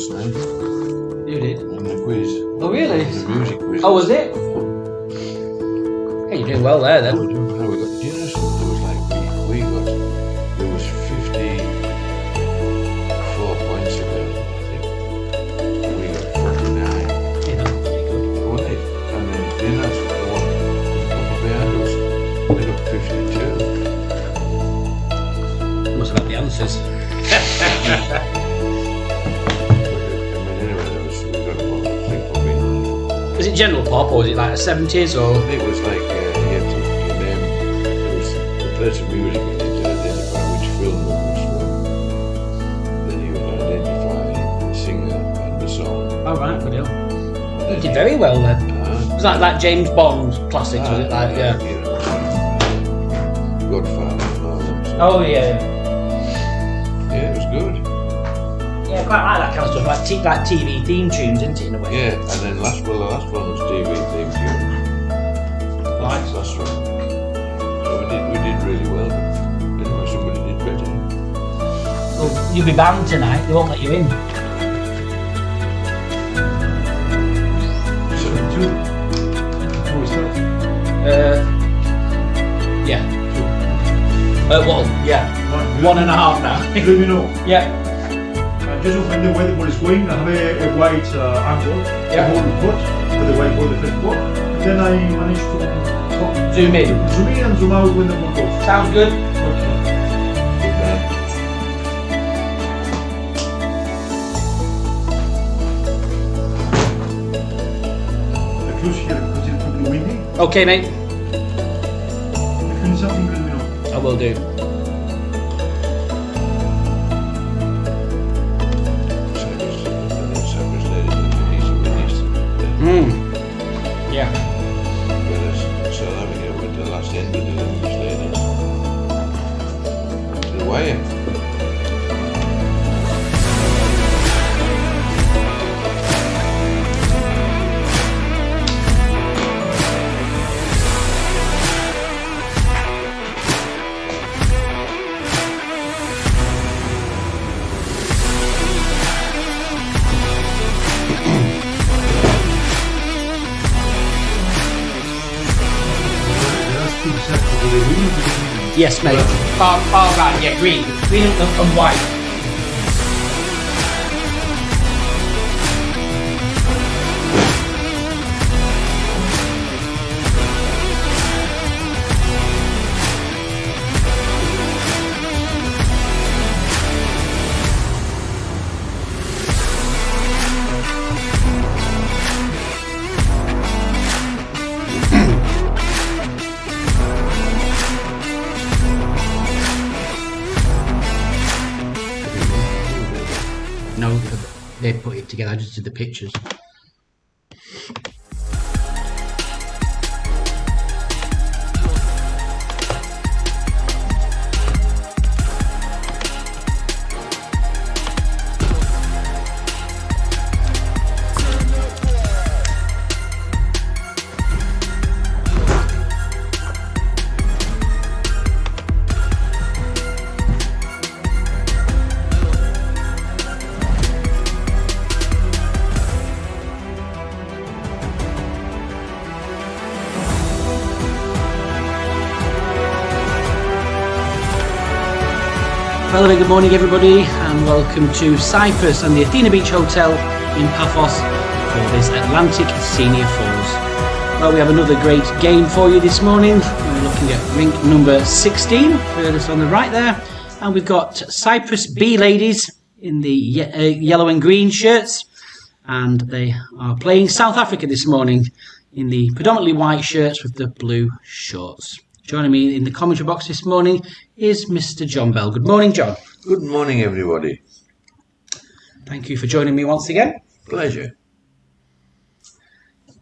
last night. You did? In the quiz. Oh, really? The music quiz. Oh, was it? Hey, you're doing well there then. No, we got, do you know something? There was like, there was 54 points available, I think. We got 49. Yeah, that's pretty good. Wasn't it? And then, you know, the one, a couple behind us, they got 52. Must have had the answers. Was it general pop or was it like the 70s or? It was like you had to name. There was the place of music and you had to identify which film it was from. Then you would identify the singer and the song. Oh right, good deal. You did very well then. Was that like James Bond classics? Was it like yeah? You know, Godfather and all that. Oh yeah. Yeah, it was good. Yeah, I quite like that kind of stuff, like TV theme tunes, isn't it, in a way? Yeah, and then the last one was TV theme tune. Right. Last one. So we did really well. Anyway, somebody did better. Well, you'll be banned tonight. They won't let you in. 72. Oh, we start. Yeah. Well, yeah. 1.5 now. Let me know. Yeah. Just when the way the ball is going, I have a white angle, Yeah. a whole pot with the white ball, the first ball. And then I manage to Zoom in. zoom in and zoom out when the ball goes. Sounds good. Okay. Good man. The close here because it's probably windy. Okay, mate. If you need something, let me know. I will do. Cyprus ladies look easy winners. Yeah. Whereas South Africa went to the last end with the English ladies. To the wire. Yes, mate. Far right, yeah, green. Green and white. No, they put it together. I just did the pictures. Well, good morning everybody and welcome to Cyprus and the Athena Beach Hotel in Paphos for this Atlantic Senior Falls. Well, we have another great game for you this morning. We're looking at rink number 16, furthest on the right there, and we've got Cyprus B ladies in the yellow and green shirts, and they are playing South Africa this morning in the predominantly white shirts with the blue shorts. Joining me in the commentary box this morning is Mr. John Bell. Good morning, John. Good morning, everybody. Thank you for joining me once again. Pleasure.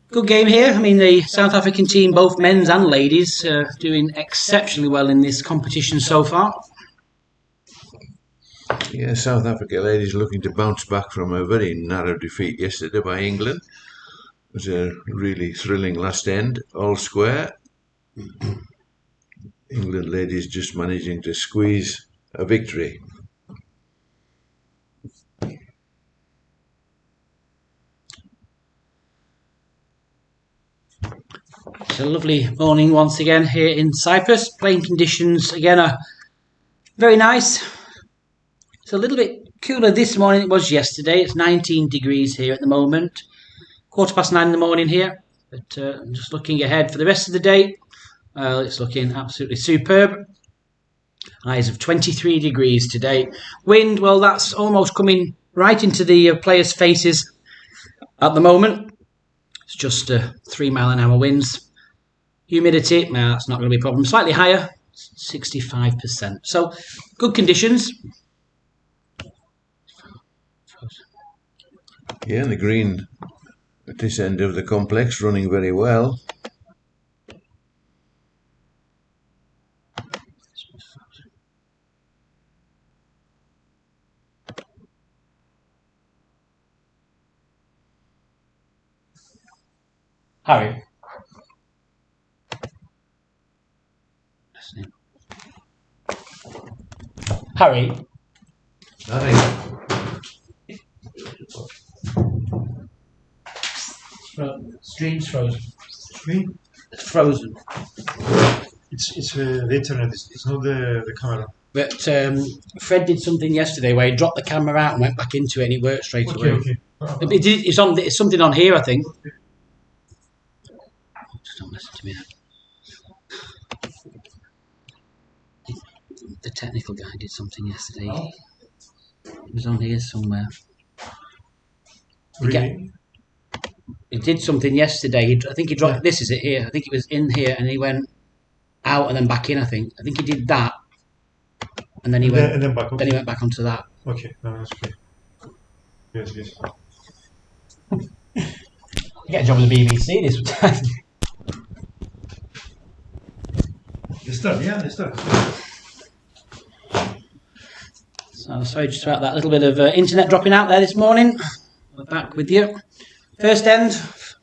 Good game here. I mean, the South African team, both men's and ladies, doing exceptionally well in this competition so far. Yeah, South Africa ladies looking to bounce back from a very narrow defeat yesterday by England. It was a really thrilling last end, all square. England ladies just managing to squeeze a victory. It's a lovely morning once again here in Cyprus. Playing conditions again are very nice. It's a little bit cooler this morning than it was yesterday. It's 19 degrees here at the moment. 9:15 in the morning here. But I'm just looking ahead for the rest of the day. It's looking absolutely superb. Highs of 23 degrees today. Wind, well, that's almost coming right into the players' faces at the moment. It's just 3 mile an hour winds. Humidity, no, that's not going to be a problem. Slightly higher, 65%. So, good conditions. Yeah, and the green at this end of the complex running very well. Harry. Harry. Stream's frozen. Stream? It's frozen. It's the internet. It's not the camera. But Fred did something yesterday where he dropped the camera out and went back into it and it worked straight away. Okay. It's something on here, I think. Just don't listen to me. The technical guy did something yesterday. It was on here somewhere. Really? He did something yesterday. I think he dropped. Yeah. This is it here. I think it was in here, and he went out and then back in. I think he did that, and then he went. And then back. Okay. Then he went back onto that. Okay, no, that's okay. Yes. You get a job with the BBC this time. They start. So sorry just about that little bit of internet dropping out there this morning. We're back with you. First end,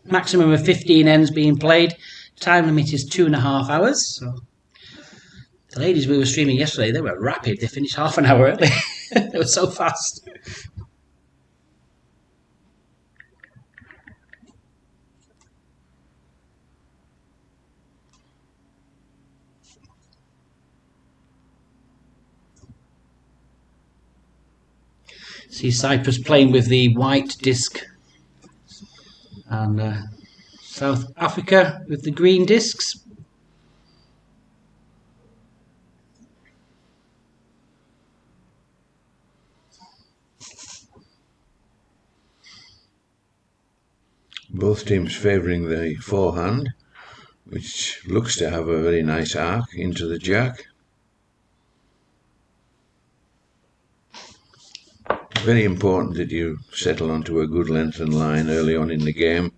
maximum of 15 ends being played. Time limit is 2.5 hours. So the ladies we were streaming yesterday, they were rapid. They finished half an hour early. They were so fast. See Cyprus playing with the white disc, and South Africa with the green discs. Both teams favouring the forehand, which looks to have a very nice arc into the jack. Very important that you settle onto a good length and line early on in the game.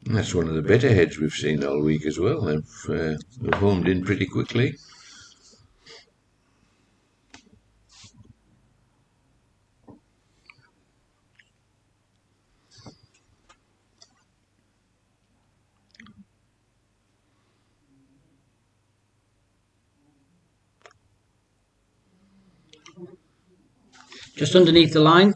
And that's one of the better heads we've seen all week as well. They've homed in pretty quickly. Just underneath the line.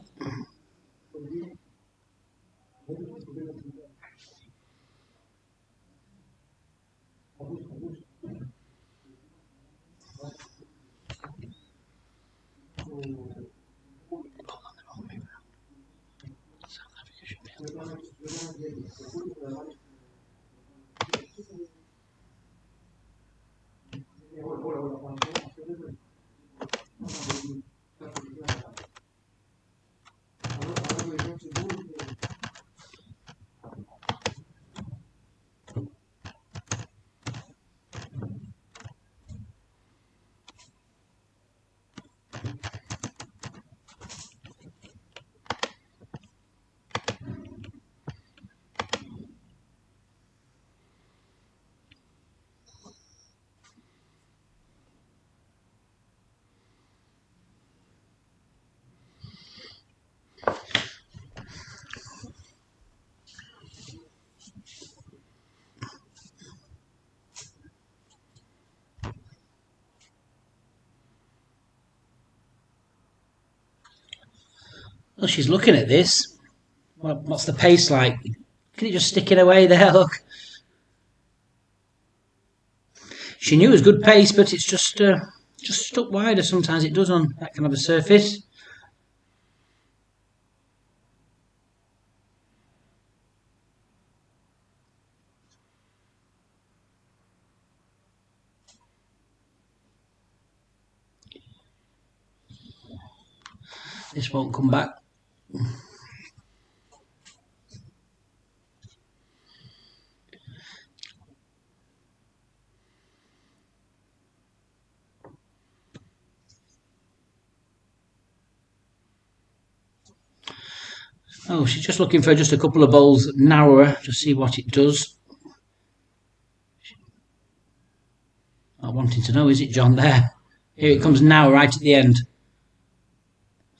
Well, she's looking at this. What's the pace like? Can it just stick it away there? Look. She knew it was good pace, but it's just stuck wider. Sometimes it does on that kind of a surface. This won't come back. Oh, she's just looking for just a couple of bowls narrower to see what it does. Not wanting to know, is it, John? There. Here it comes now, right at the end.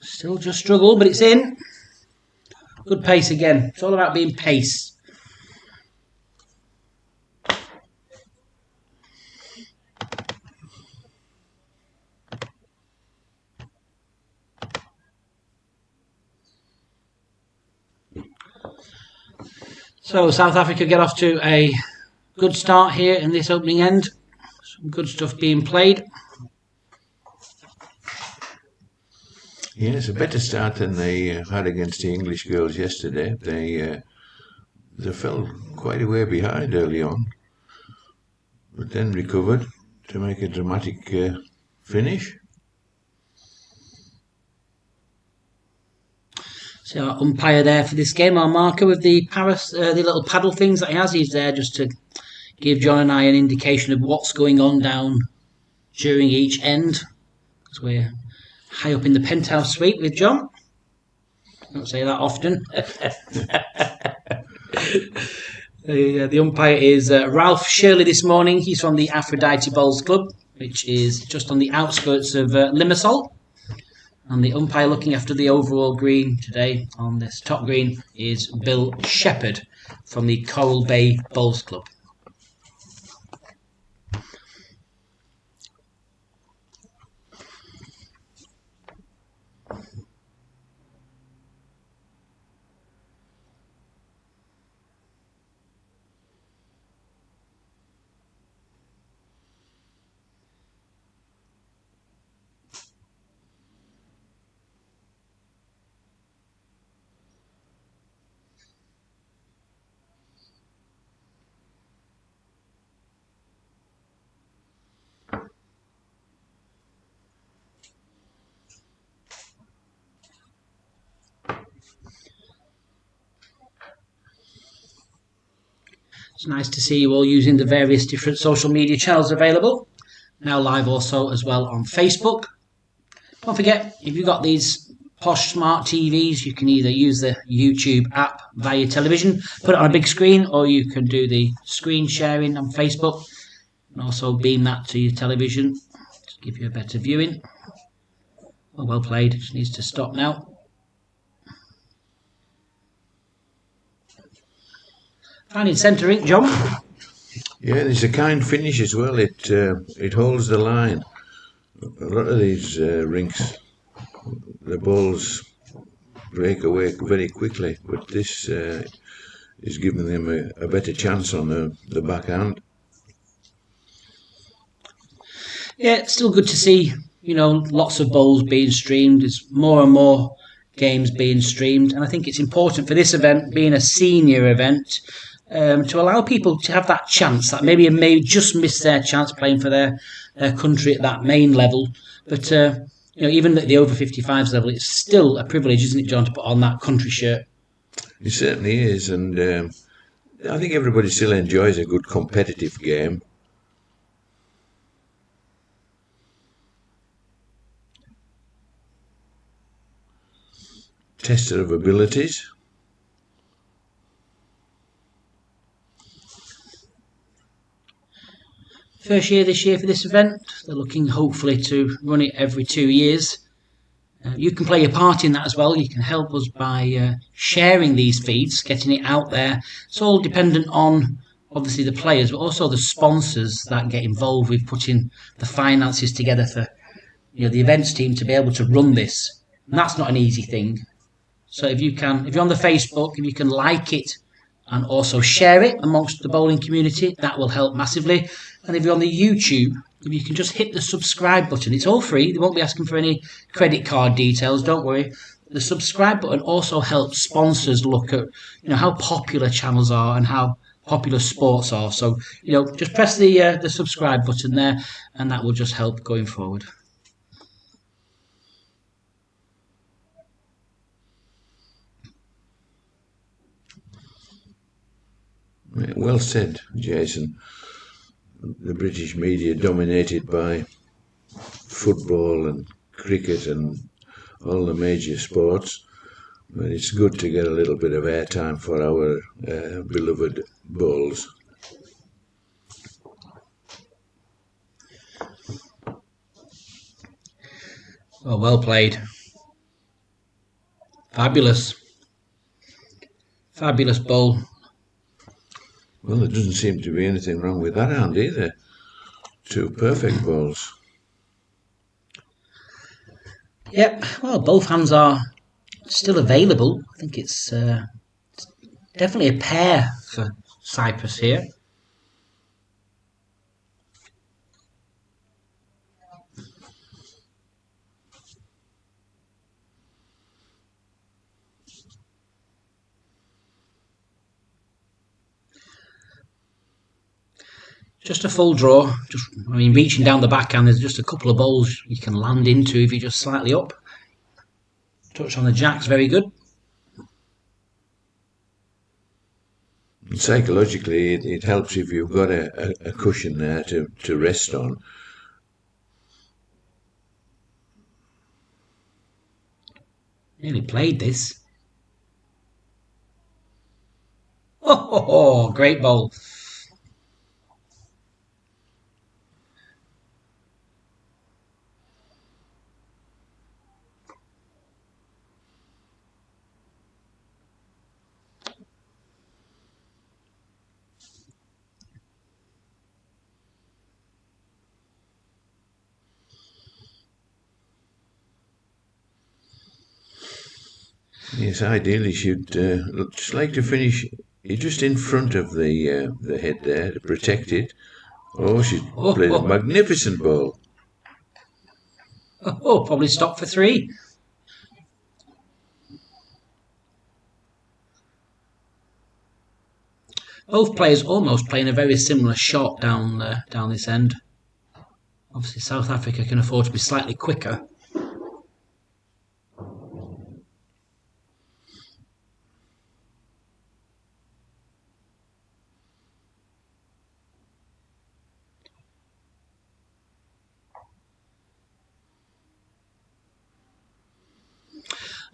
Still just struggle, but it's in. Good pace again. It's all about being pace. So South Africa get off to a good start here in this opening end. Some good stuff being played. Yes, a better start than they had against the English girls yesterday. They fell quite a way behind early on, but then recovered to make a dramatic finish. So our umpire there for this game, our marker with the little paddle things that he has, he's there just to give John and I an indication of what's going on down during each end. Because we're high up in the penthouse suite with John. I don't say that often. The umpire is Ralph Shirley this morning. He's from the Aphrodite Bowls Club, which is just on the outskirts of Limassol. And the umpire looking after the overall green today on this top green is Bill Shepherd from the Coral Bay Bowls Club. It's nice to see you all using the various different social media channels available. Now live also as well on Facebook. Don't forget, if you've got these posh smart TVs, you can either use the YouTube app via television, put it on a big screen, or you can do the screen sharing on Facebook and also beam that to your television to give you a better viewing. Well played, it just needs to stop now. Finding centering, John. Yeah, there's a kind finish as well. It holds the line. A lot of these rinks, the balls break away very quickly, but this is giving them a better chance on the backhand. Yeah, it's still good to see, lots of bowls being streamed. There's more and more games being streamed, and I think it's important for this event, being a senior event, to allow people to have that chance that maybe may just miss their chance playing for their country at that main level. But even at the over 55s level, it's still a privilege, isn't it, John, to put on that country shirt? It certainly is, and I think everybody still enjoys a good competitive game. Tester of abilities. First year this year for this event. They're looking hopefully to run it every 2 years. You can play a part in that as well. You can help us by sharing these feeds, getting it out there. It's all dependent on obviously the players, but also the sponsors that get involved with putting the finances together for the events team to be able to run this. And that's not an easy thing. So if you're on the Facebook, if you can like it and also share it amongst the bowling community, that will help massively. And if you're on the YouTube, if you can just hit the subscribe button, it's all free. They won't be asking for any credit card details, don't worry. The subscribe button also helps sponsors look at, how popular channels are and how popular sports are. So, just press the subscribe button there, and that will just help going forward. Well said, Jason. The British media dominated by football and cricket and all the major sports, but it's good to get a little bit of airtime for our beloved bowls. Oh, well played. Fabulous bowl. Well, there doesn't seem to be anything wrong with that hand either. 2 perfect bowls. Yep, well, both hands are still available. I think it's definitely a pair for CYPRUS here. Just a full draw. Reaching down the backhand, there's just a couple of bowls you can land into if you're just slightly up. Touch on the jack's very good. Psychologically, it helps if you've got a cushion there to rest on. Nearly played this. Oh, great bowl. Yes, ideally she'd just like to finish just in front of the head there to protect it. Oh, she's played a magnificent ball. Oh, probably stopped for 3. Both players almost playing a very similar shot down this end. Obviously, South Africa can afford to be slightly quicker.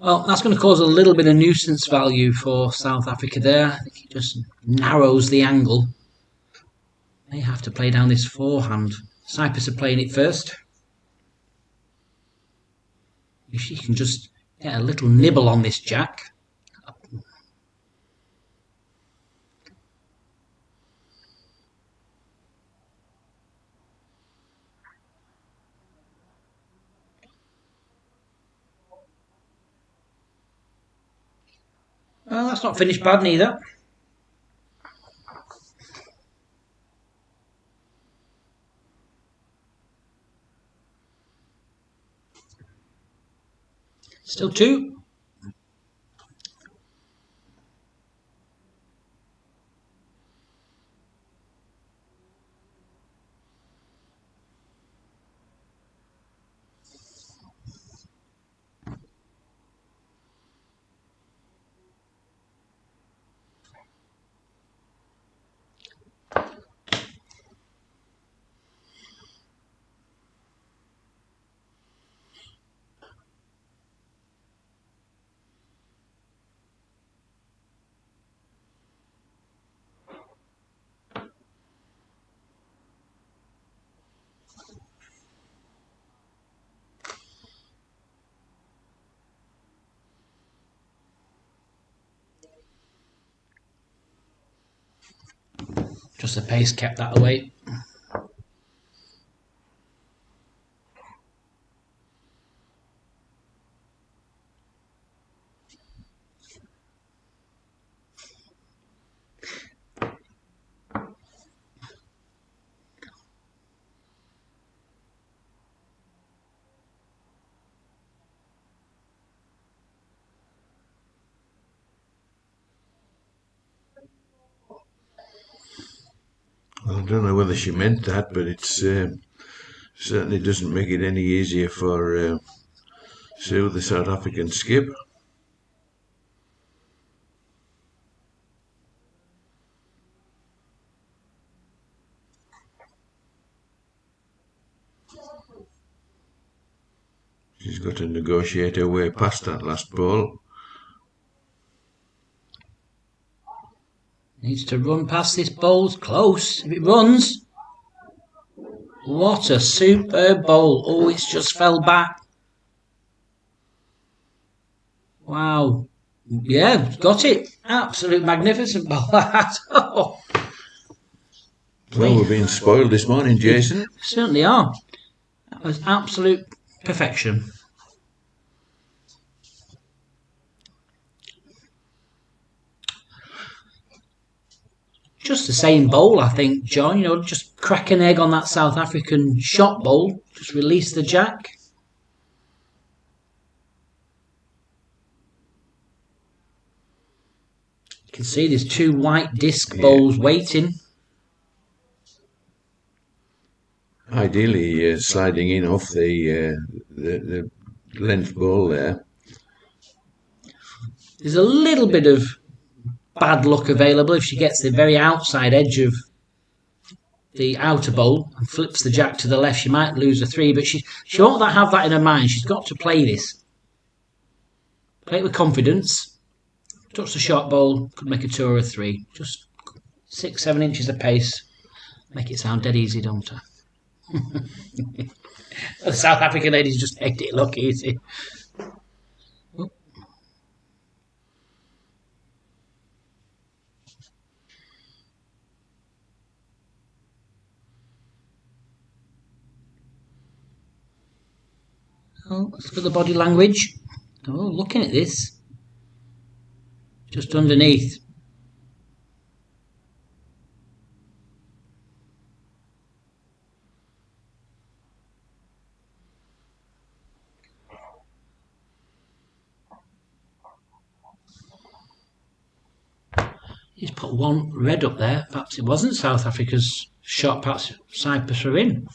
Well, that's going to cause a little bit of nuisance value for South Africa there. I think it just narrows the angle. They have to play down this forehand. CYPRUS are playing it first. If she can just get a little nibble on this jack. Well, that's not finished bad neither. Still 2. Just the pace kept that away. don't know whether she meant that, but it's certainly doesn't make it any easier for Sue, the South African skip. She's got to negotiate her way past that last ball. Needs to run past this bowl's close. If it runs. What a superb bowl. Oh, it's just fell back. Wow. Yeah, got it. Absolute magnificent bowl. Oh. Well, we're being spoiled this morning, Jason. Certainly are. That was absolute perfection. Just the same bowl, I think, John. You know, just crack an egg on that South African shot bowl. Just release the jack. You can see there's two white disc bowls waiting. Ideally, sliding in off the length ball there. There's a little bit of bad luck available if she gets the very outside edge of the outer bowl and flips the jack to the left. She might lose a 3, but she won't have that in her mind. She's got to play this. Play it with confidence. Touch the short bowl, could make a 2 or a 3. Just 6-7 inches of pace. Make it sound dead easy, don't I? The South African ladies just make it look easy. Oh, let's look at the body language. Oh, looking at this. Just underneath. He's put one red up there. Perhaps it wasn't South Africa's shot. Perhaps Cyprus are in.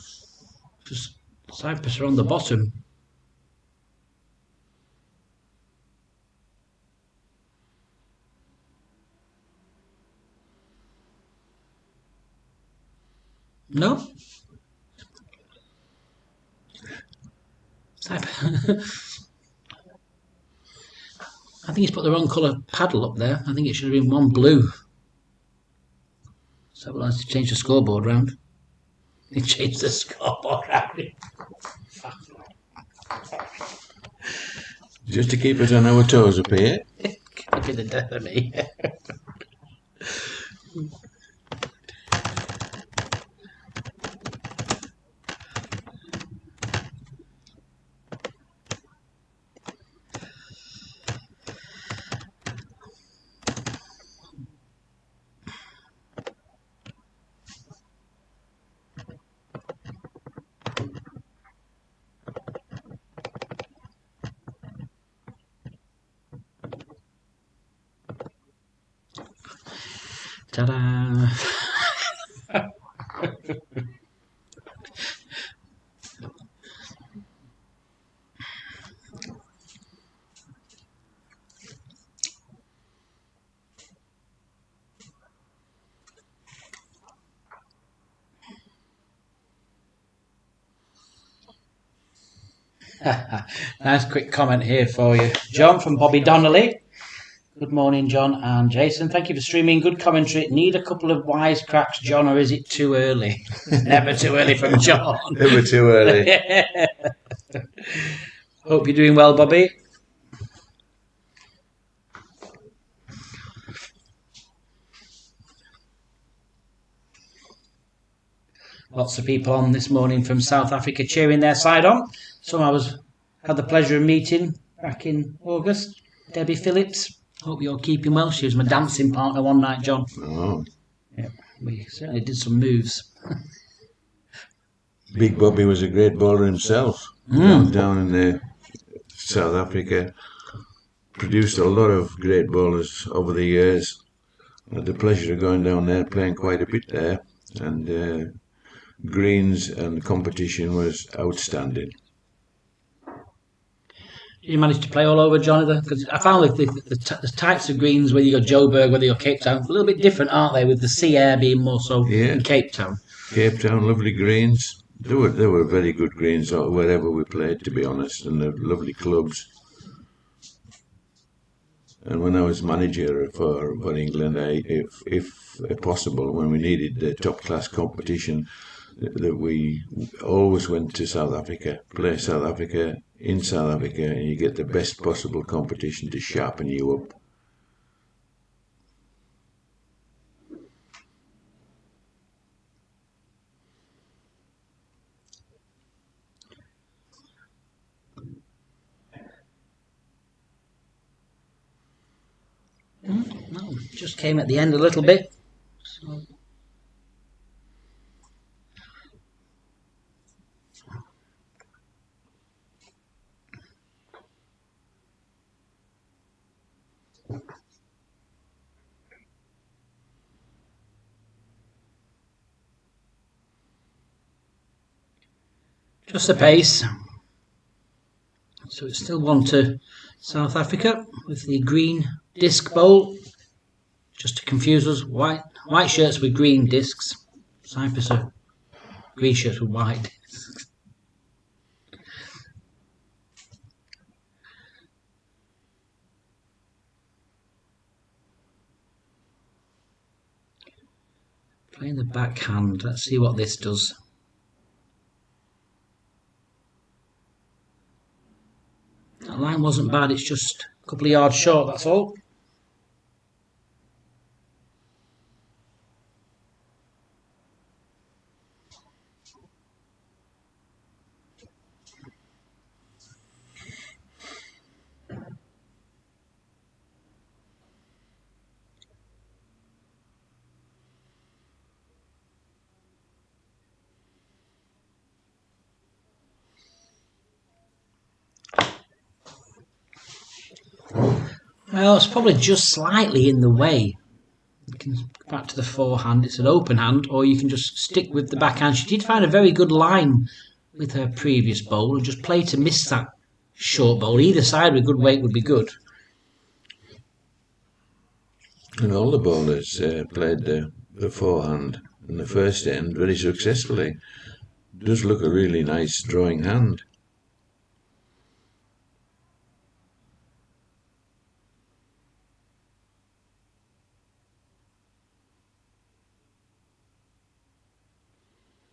Because Cyprus are on the bottom. No. I think he's put the wrong colour paddle up there. I think it should have been one blue. So we'll have to change the scoreboard round. He changed the scoreboard round. Just to keep us on our toes up here. Could be the death of me. Ta-da! Nice quick comment here for you. John from Bobby Donnelly. Good morning, John and Jason. Thank you for streaming. Good commentary. Need a couple of wisecracks, John, or is it too early? Never too early from John. Never too early. Hope you're doing well, Bobby. Lots of people on this morning from South Africa cheering their side on. Some I had the pleasure of meeting back in August. Debbie Phillips. Hope you're keeping well. She was my dancing partner one night, John. Oh. Yeah, we certainly did some moves. Big Bobby was a great bowler himself. Down in South Africa. Produced a lot of great bowlers over the years. I had the pleasure of going down there, playing quite a bit there. and greens and competition was outstanding. Did you manage to play all over, John? Because I found the types of greens, whether you go Joburg, whether you go Cape Town, a little bit different, aren't they? With the sea air being more so in Cape Town. Cape Town, lovely greens. They were very good greens wherever we played, to be honest, and they're lovely clubs. And when I was manager for England, if possible, when we needed the top class competition, that we always went to South Africa, play South Africa in South Africa, and you get the best possible competition to sharpen you up. No, just came at the end a little bit. So. Just the pace. So it's still 1 to South Africa with the green disc bowl. Just to confuse us, white shirts with green discs. Cyprus are green shirts with white discs. Playing the backhand. Let's see what this does. That line wasn't bad, it's just a couple of yards short, that's all. Well, it's probably just slightly in the way. You can go back to the forehand, it's an open hand, or you can just stick with the backhand. She did find a very good line with her previous bowl and just play to miss that short bowl. Either side with good weight would be good. And all the bowlers played the forehand in the first end very successfully. It does look a really nice drawing hand.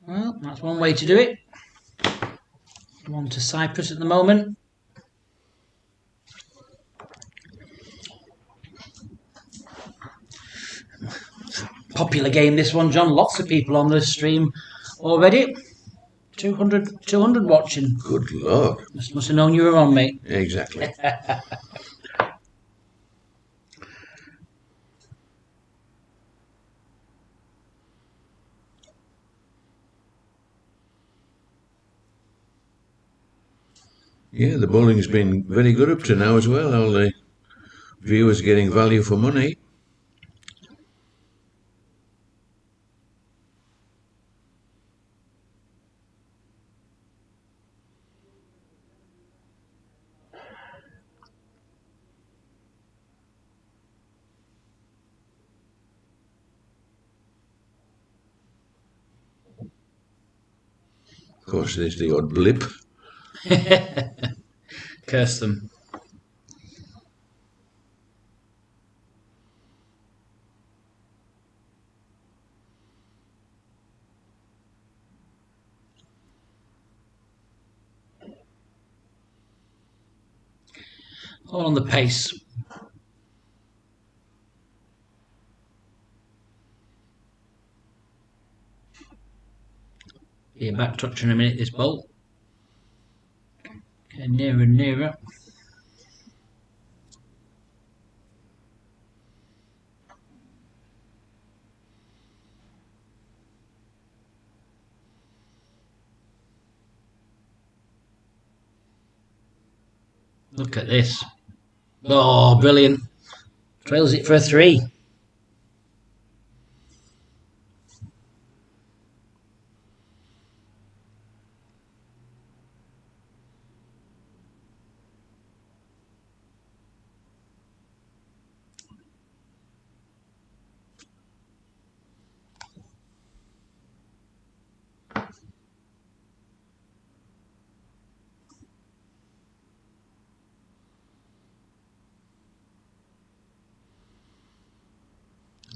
Well, that's one way to do it. 1 to Cyprus at the moment. Popular game, this one, John. Lots of people on the stream already. 200 watching. Good Lord. Must have known you were on, mate. Exactly. Yeah, the bowling's been very good up to now as well. All the viewers getting value for money. Of course, there's the odd blip. Curse them. All on the pace. Be a back touch in a minute, this ball. Getting nearer and nearer. Look at this. Oh, brilliant. Trails it for a 3.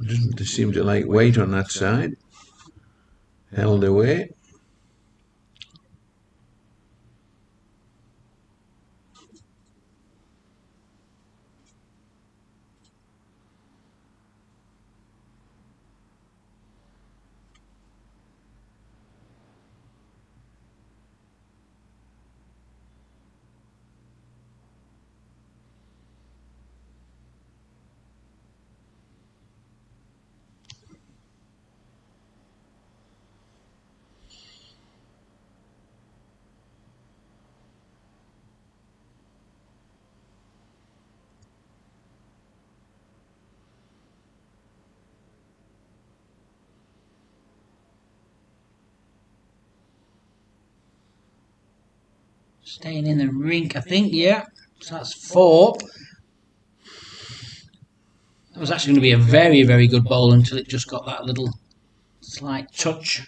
Doesn't seem to like weight on that side. Held away. Staying in the rink, I think, yeah. So that's 4. That was actually going to be a very, very good bowl until it just got that little slight touch.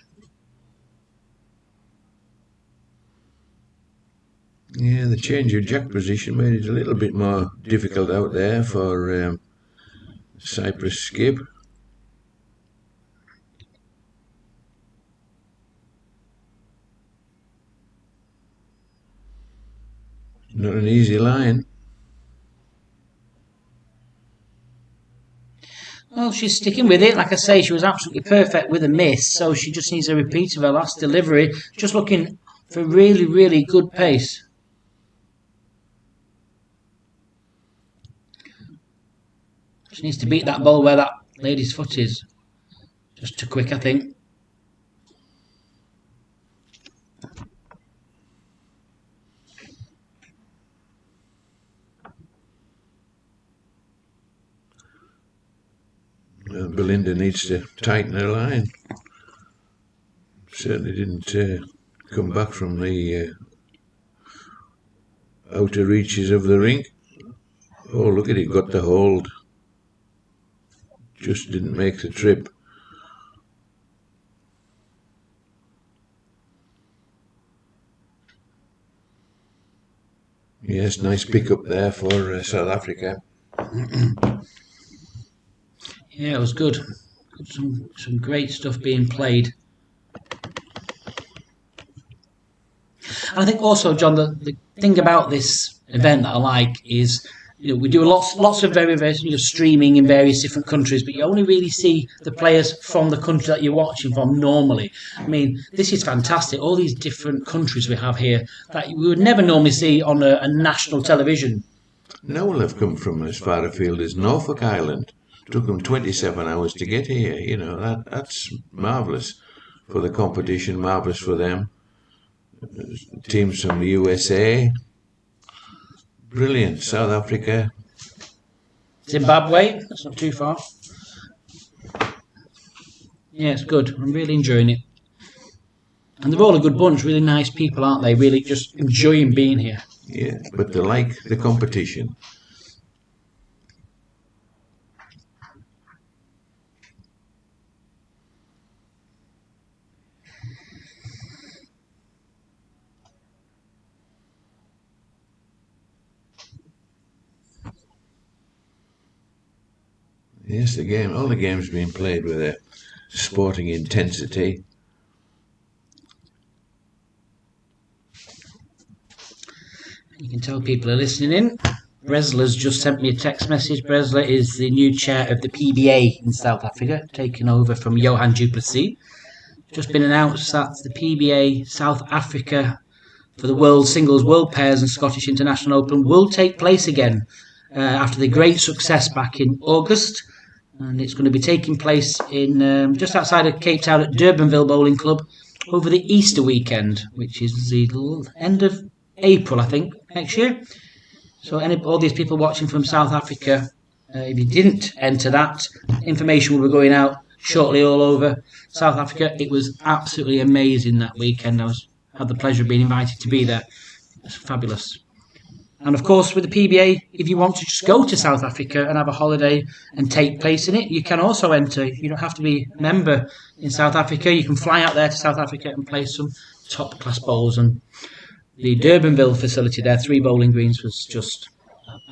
Yeah, the change of jack position made it a little bit more difficult out there for CYPRUS skip. Not an easy line. Well, she's sticking with it. Like I say, she was absolutely perfect with a miss, so she just needs a repeat of her last delivery. Just looking for really, really good pace. She needs to beat that ball where that lady's foot is. Just too quick, I think. Belinda needs to tighten her line. Certainly didn't come back from the outer reaches of the rink. Oh, look at it, got the hold. Just didn't make the trip. Yes, nice pick up there for South Africa. Yeah, it was good. Some great stuff being played. And I think also, John, the thing about this event that I like is, we do lots of very streaming in various different countries, but you only really see the players from the country that you're watching from normally. I mean, this is fantastic. All these different countries we have here that we would never normally see on a national television. No one have come from as far afield as Norfolk Island. Took them 27 hours to get here. That's marvellous for the competition, marvellous for them. Teams from the USA, brilliant. South Africa, Zimbabwe, that's not too far. Yeah, it's good. I'm really enjoying it. And they're all a good bunch, really nice people, aren't they? Really just enjoying being here. Yeah, but they like the competition. Yes, all the games being played with a sporting intensity. You can tell people are listening in. Bresler's just sent me a text message. Bresler is the new chair of the PBA in South Africa, taking over from Johan du Plessis. Just been announced that the PBA South Africa for the World Singles, World Pairs and Scottish International Open will take place again after the great success back in August. And it's going to be taking place in just outside of Cape Town at Durbanville Bowling Club over the Easter weekend, which is the end of April, I think, next year. So all these people watching from South Africa, if you didn't enter that, information will be going out shortly all over South Africa. It was absolutely amazing that weekend. I had the pleasure of being invited to be there. It's fabulous. And of course, with the PBA, if you want to just go to South Africa and have a holiday and take place in it, you can also enter. You don't have to be a member in South Africa. You can fly out there to South Africa and play some top-class bowls. And the Durbanville facility there, 3 bowling greens, was just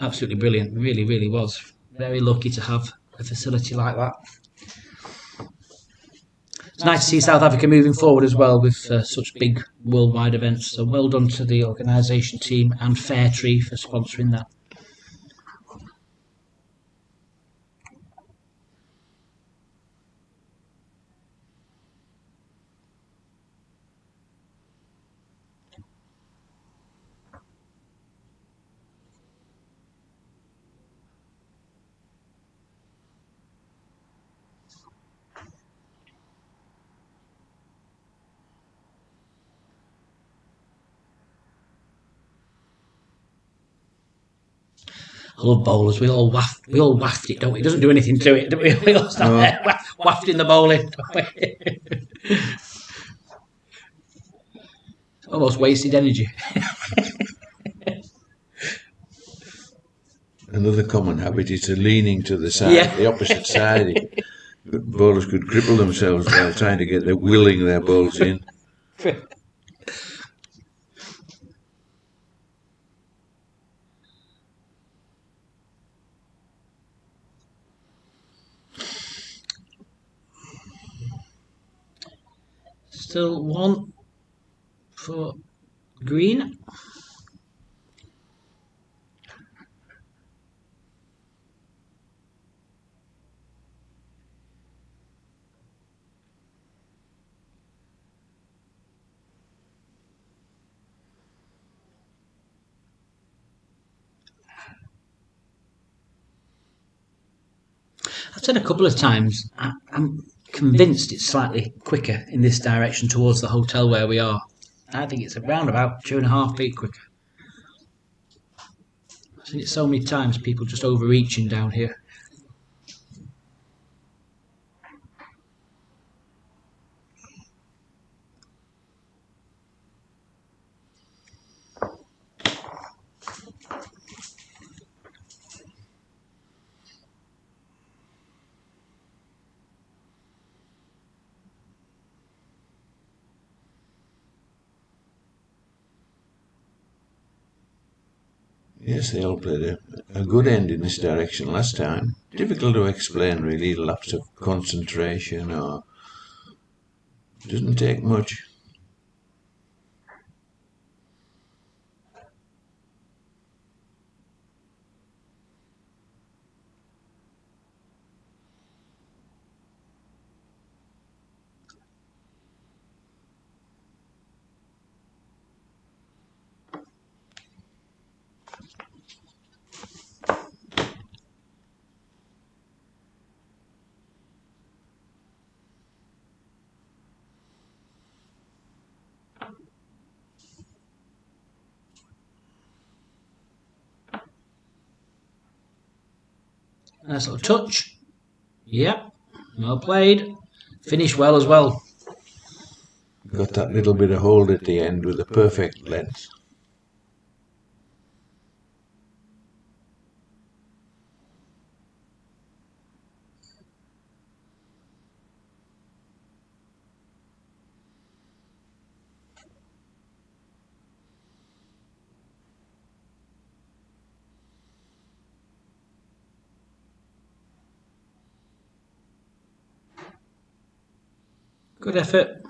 absolutely brilliant. Really, really was. Very lucky to have a facility like that. It's nice to see South Africa moving forward as well with such big worldwide events. So well done to the organisation team and Fairtree for sponsoring that. I love bowlers. We all waft it, don't we? It doesn't do anything to it, do we? We all stand there wafting the bowling. Almost wasted energy. Another common habit is leaning to the side, the opposite side. Bowlers could cripple themselves while trying to get willing their balls in. Still one for green. I've said a couple of times, I'm convinced it's slightly quicker in this direction towards the hotel where we are. I think it's around about 2.5 feet quicker. I've seen it so many times, people just overreaching down here. Yes, they all played a good end in this direction last time. Difficult to explain, really, lapse of concentration, or doesn't take much. Nice little touch. Yep, well played. Finished well as well. Got that little bit of hold at the end with a perfect length. Good effort.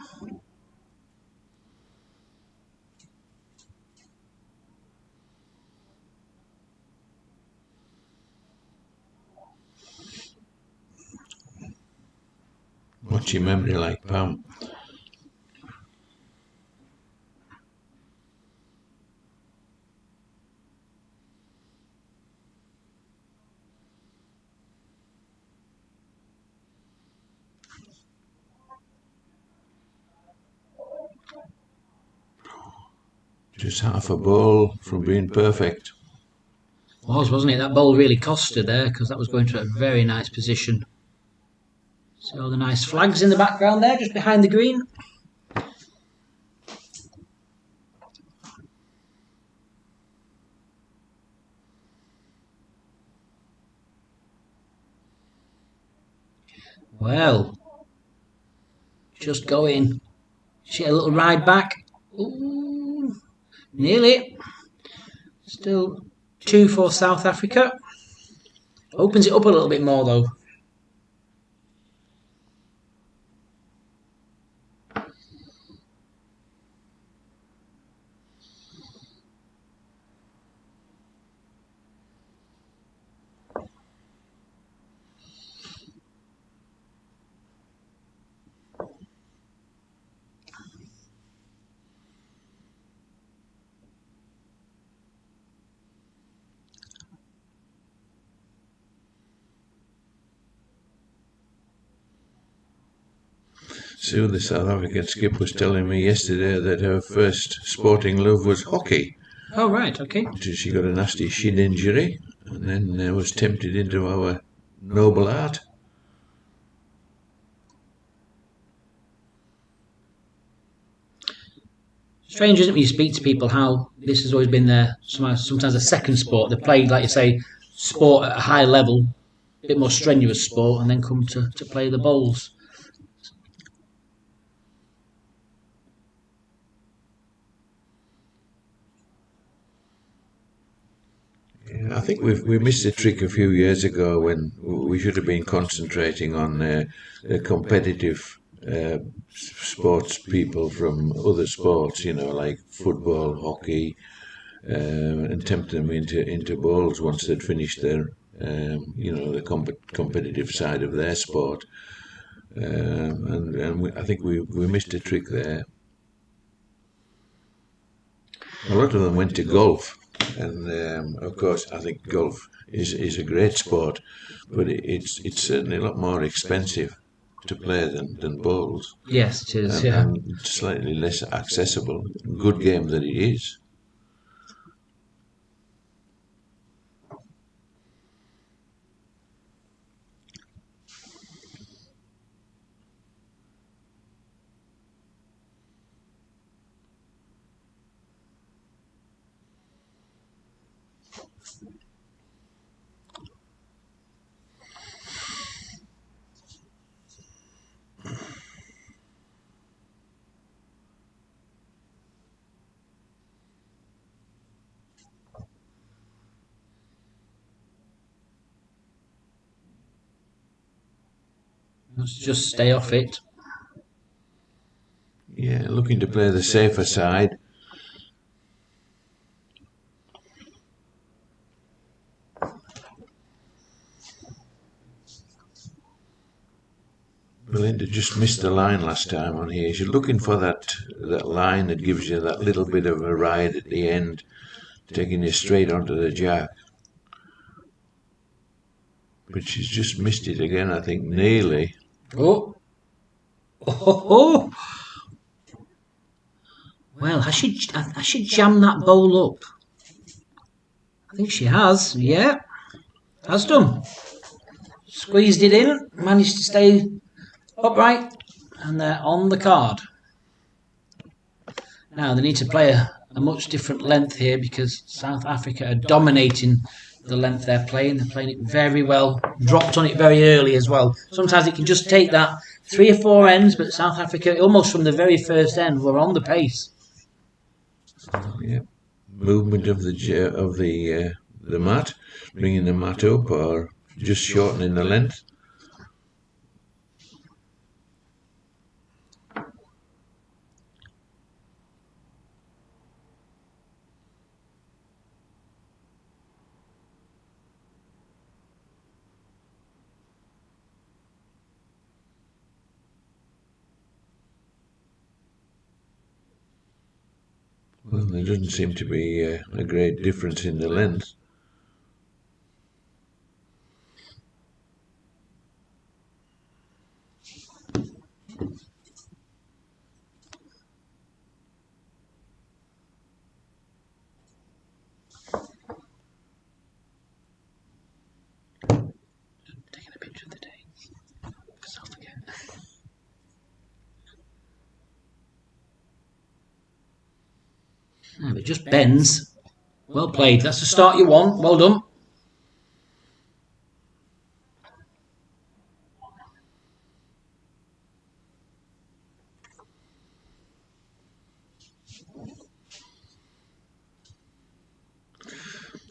Watch your memory like Pam. Just half a ball from being perfect. Wasn't it? That ball really cost her there because that was going to a very nice position. See all the nice flags in the background there, just behind the green. Well, just go in. She had a little ride back. Ooh, nearly. Still 2 for South Africa. Opens it up a little bit more though. Sue, the South African skip, was telling me yesterday that her first sporting love was hockey. Oh, right, okay. She got a nasty shin injury and then was tempted into our noble art. Strange, isn't it, when you speak to people how this has always been their sometimes a second sport. They played, like you say, sport at a high level, a bit more strenuous sport, and then come to play the bowls. I think we missed a trick a few years ago when we should have been concentrating on the competitive sports people from other sports, like football, hockey, and tempt them into bowls once they'd finished their, the competitive side of their sport. I think we missed a trick there. A lot of them went to golf. And of course, I think golf is a great sport, but it's certainly a lot more expensive to play than bowls. Yes, it is. And slightly less accessible. Good game that it is. Let's just stay off it. Yeah, looking to play the safer side. Belinda just missed the line last time on here. She's looking for that line that gives you that little bit of a ride at the end, taking you straight onto the jack. But she's just missed it again, I think, nearly. Oh. Oh. Well, has she jammed that bowl up? I think she has. Yeah, has done. Squeezed it in, managed to stay upright, and they're on the card. Now they need to play a much different length here because South Africa are dominating the length they're playing. They're playing it very well, dropped on it very early as well. Sometimes it can just take that 3 or 4 ends, but South Africa, almost from the very first end, were on the pace. Yeah, movement of the mat, bringing the mat up, or just shortening the length. Well, there doesn't seem to be a great difference in the length. Taking a picture of the day, because I'll forget. It just bends. Well played. That's the start you want. Well done.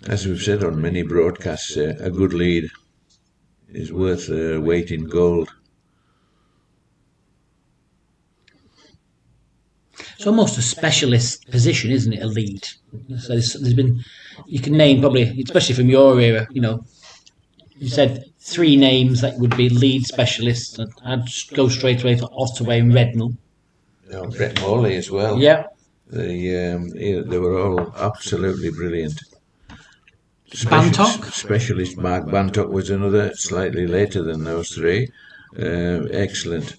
As we've said on many broadcasts, a good lead is worth weight in gold. It's almost a specialist position, isn't it? A lead. So there's been, you can name probably, especially from your era, you said 3 names that would be lead specialists. I'd go straight away for Ottaway and Rednall. Brett Morley as well. Yeah. They were all absolutely brilliant. Bantock? Specialist Mark Bantock was another, slightly later than those 3. excellent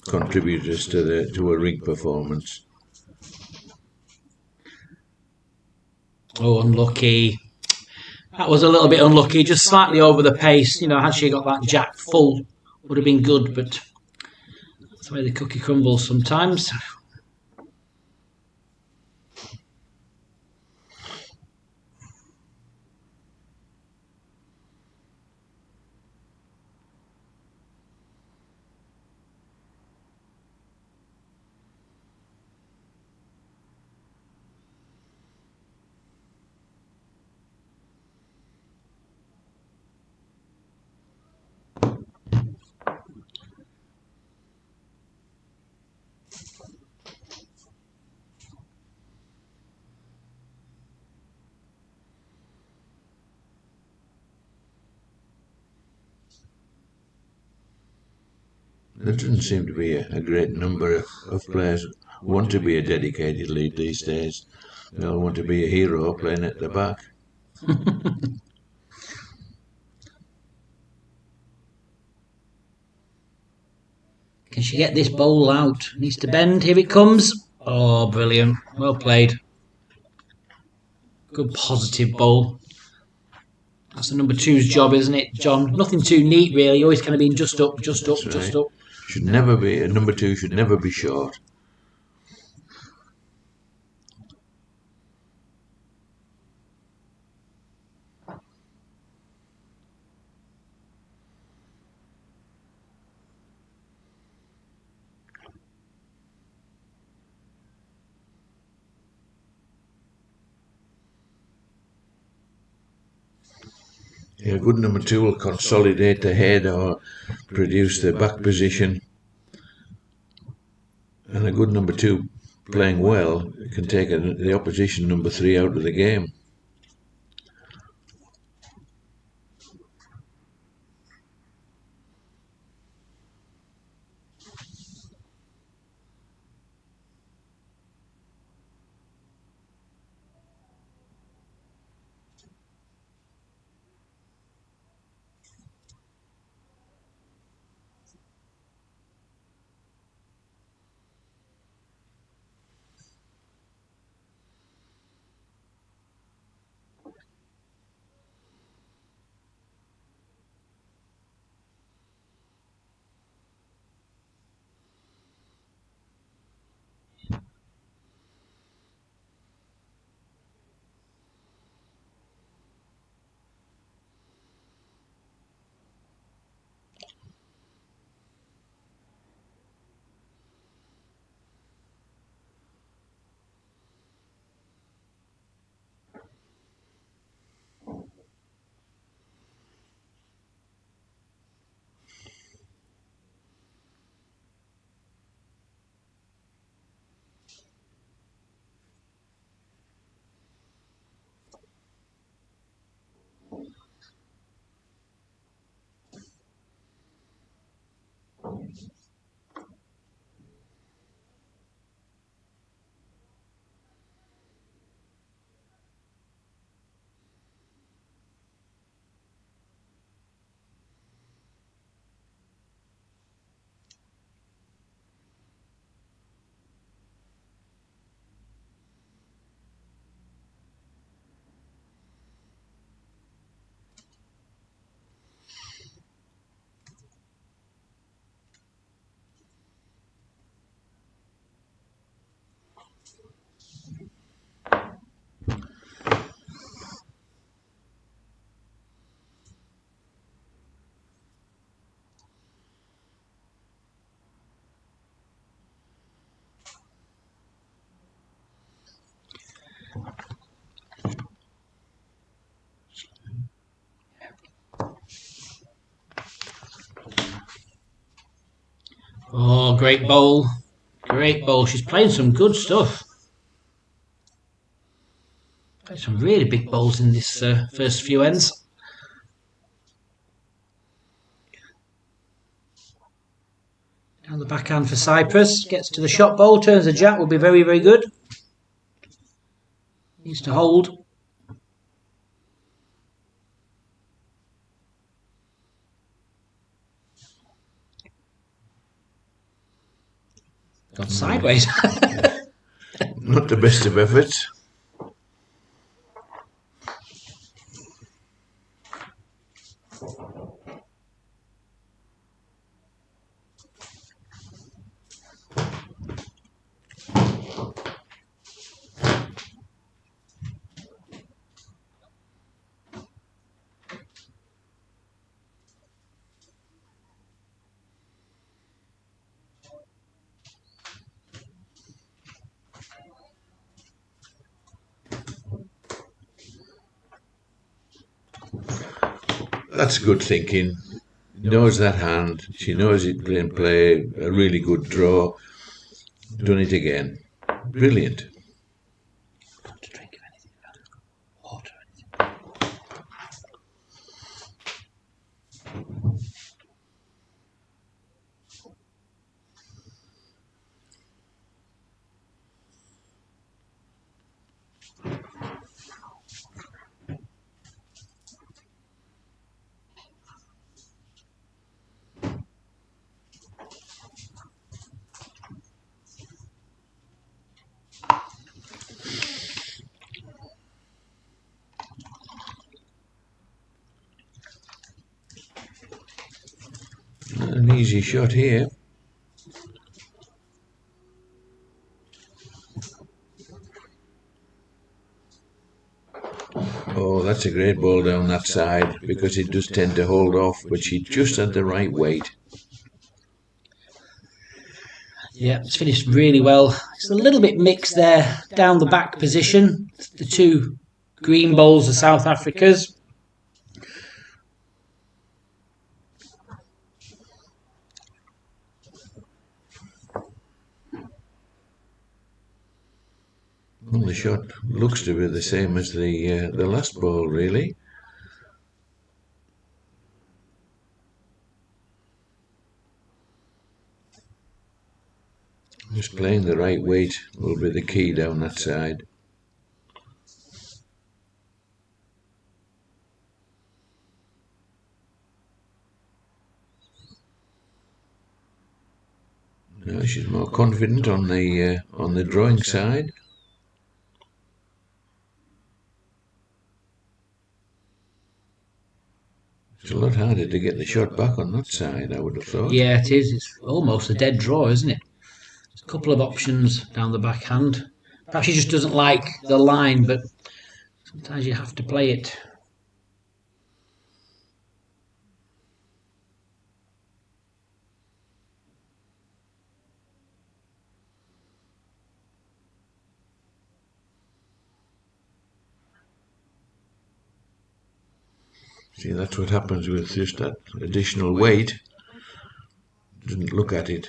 contributors to a rig performance. Oh, unlucky. That was a little bit unlucky, just slightly over the pace. You know, had she got that jack full, would have been good, but that's the way the cookie crumbles sometimes. There doesn't seem to be a great number of players who want to be a dedicated lead these days. They all want to be a hero playing at the back. Can she get this bowl out? Needs to bend. Here it comes. Oh, brilliant. Well played. Good positive bowl. That's the number two's job, isn't it, John? Nothing too neat, really. Always kind of being just up, just up, That's just right. up. Should never be, a number two should never be short. A good number two will consolidate the head or produce the back position. And a good number two playing well can take the opposition number three out of the game. Oh, great bowl. Great bowl. She's playing some good stuff. Played some really big bowls in this first few ends. Down the backhand for Cyprus. Gets to the shot bowl. Turns the jack. Will be very, very good. Needs to hold. Gone sideways. Not the best of efforts. That's good thinking. Knows that hand. She knows it can play a really good draw. Done it again. Brilliant. Drink of anything. Water. An easy shot here. Oh, that's a great ball down that side, because it does tend to hold off, but she just had the right weight. Yeah, it's finished really well. It's a little bit mixed there down the back position. The two green bowls are South Africa's. Well, the shot looks to be the same as the last ball, really. Just playing the right weight will be the key down that side. Now she's more confident on the drawing side. It's a lot harder to get the shot back on that side, I would have thought. Yeah, it is. It's almost a dead draw, isn't it? There's a couple of options down the backhand. Perhaps she just doesn't like the line, but sometimes you have to play it. See, that's what happens with just that additional weight. Didn't look at it.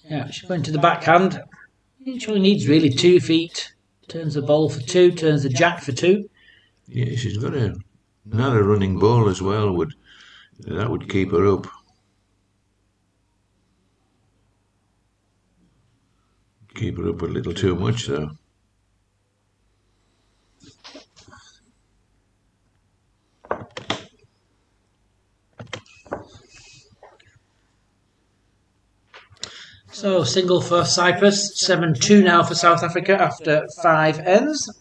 Yeah, she went to the backhand. She only needs really 2 feet. Turns the ball for 2, turns the jack for 2. Yeah, she's got another running ball as well. That would keep her up. Keep her up a little too much, though. So single for Cyprus, 7-2 now for South Africa after 5 ends.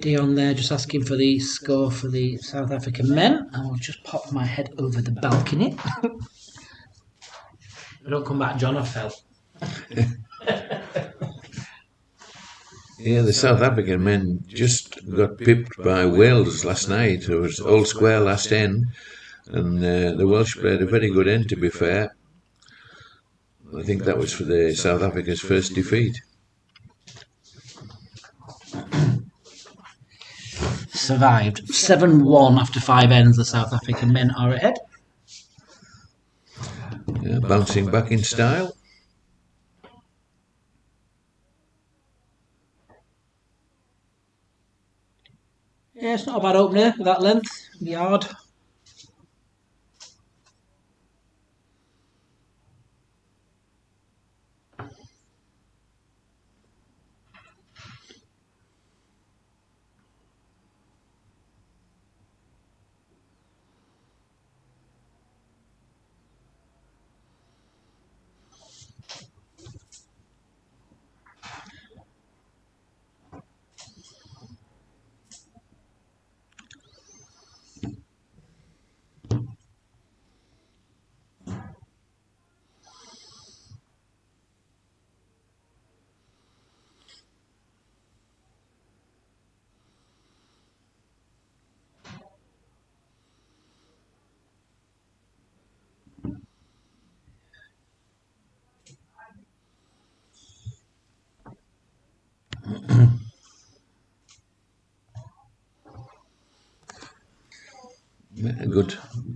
Dion there just asking for the score for the South African men. I will just pop my head over the balcony. Don't come back, John, I fell. Yeah, the South African men just got pipped by Wales last night. It was all square last end, and the Welsh played a very good end, to be fair. I think that was for the South Africa's first defeat. survived. 7-1 after 5 ends. The South African men are ahead. Yeah, bouncing back in style. Yeah, it's not a bad opener with that length, yard.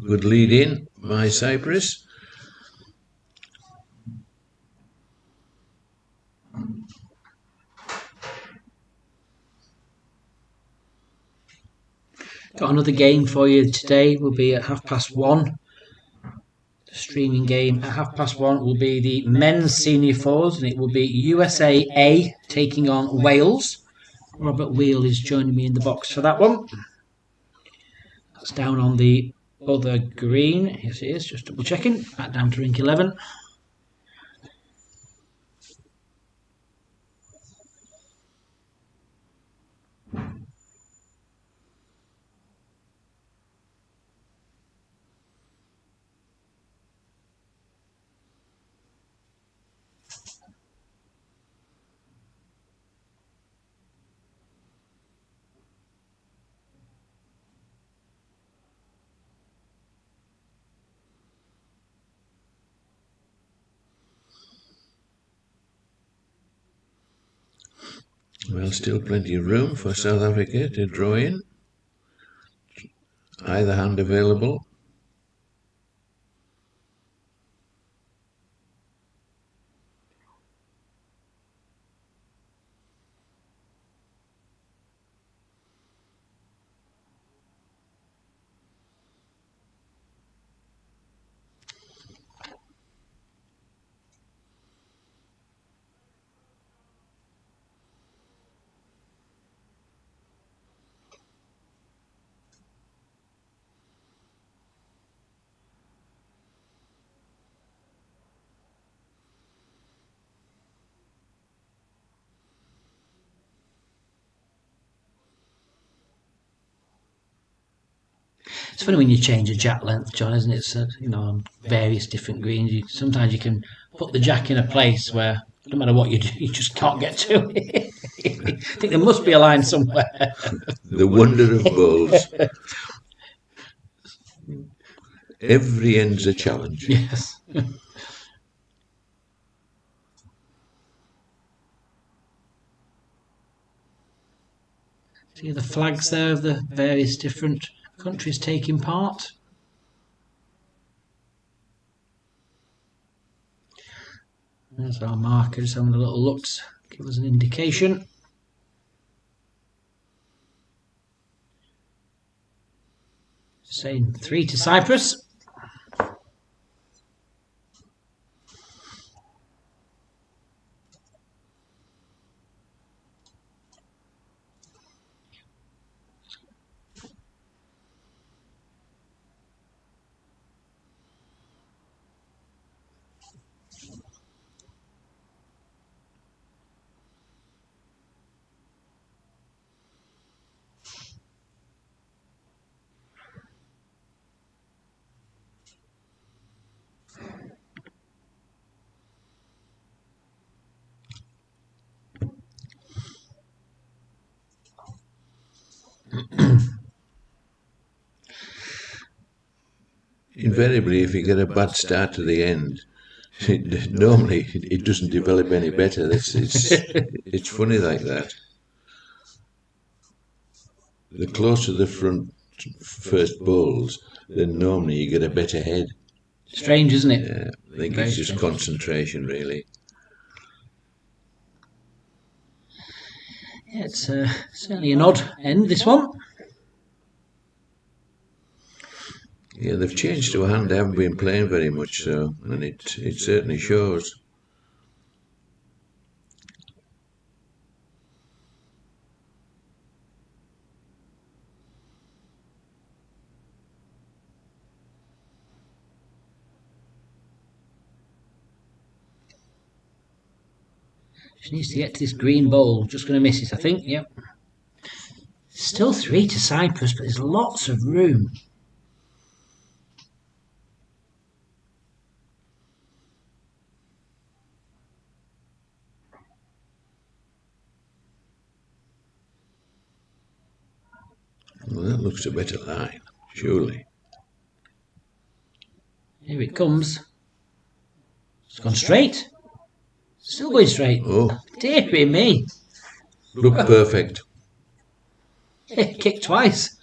Good lead in by Cyprus. Got another game for you today. Will be at 1:30. The streaming game at 1:30 will be the men's senior fours, and it will be USA A taking on Wales. Robert Wheel is joining me in the box for that one. That's down on the other green. Yes, it is. Just double checking. Back down to rink 11. Well, still plenty of room for South Africa to draw in. Either hand available. It's funny when you change a jack length, John, isn't it? So, on various different greens, sometimes you can put the jack in a place where no matter what you do, you just can't get to it. I think there must be a line somewhere. The wonder of bowls. Every end's a challenge. Yes. See the flags there of the various different countries taking part. There's our markers having a little look to give us an indication. Saying 3 to Cyprus. Invariably, if you get a bad start to the end, normally it doesn't develop any better. It's funny like that. the closer the front first bowls, then normally you get a better head. Strange, isn't it? Yeah, I think Very it's just strange. concentration, really. Yeah, it's certainly an odd end, this one. Yeah, they've changed to a hand. They haven't been playing very much, so, and it certainly shows. She needs to get to this green bowl. Just going to miss it, I think. Yep. Still 3 to Cyprus, but there's lots of room. Well, that looks a better line, surely. Here it comes. It's gone straight. Still going straight. Oh, Dear me. looked perfect. Kicked twice.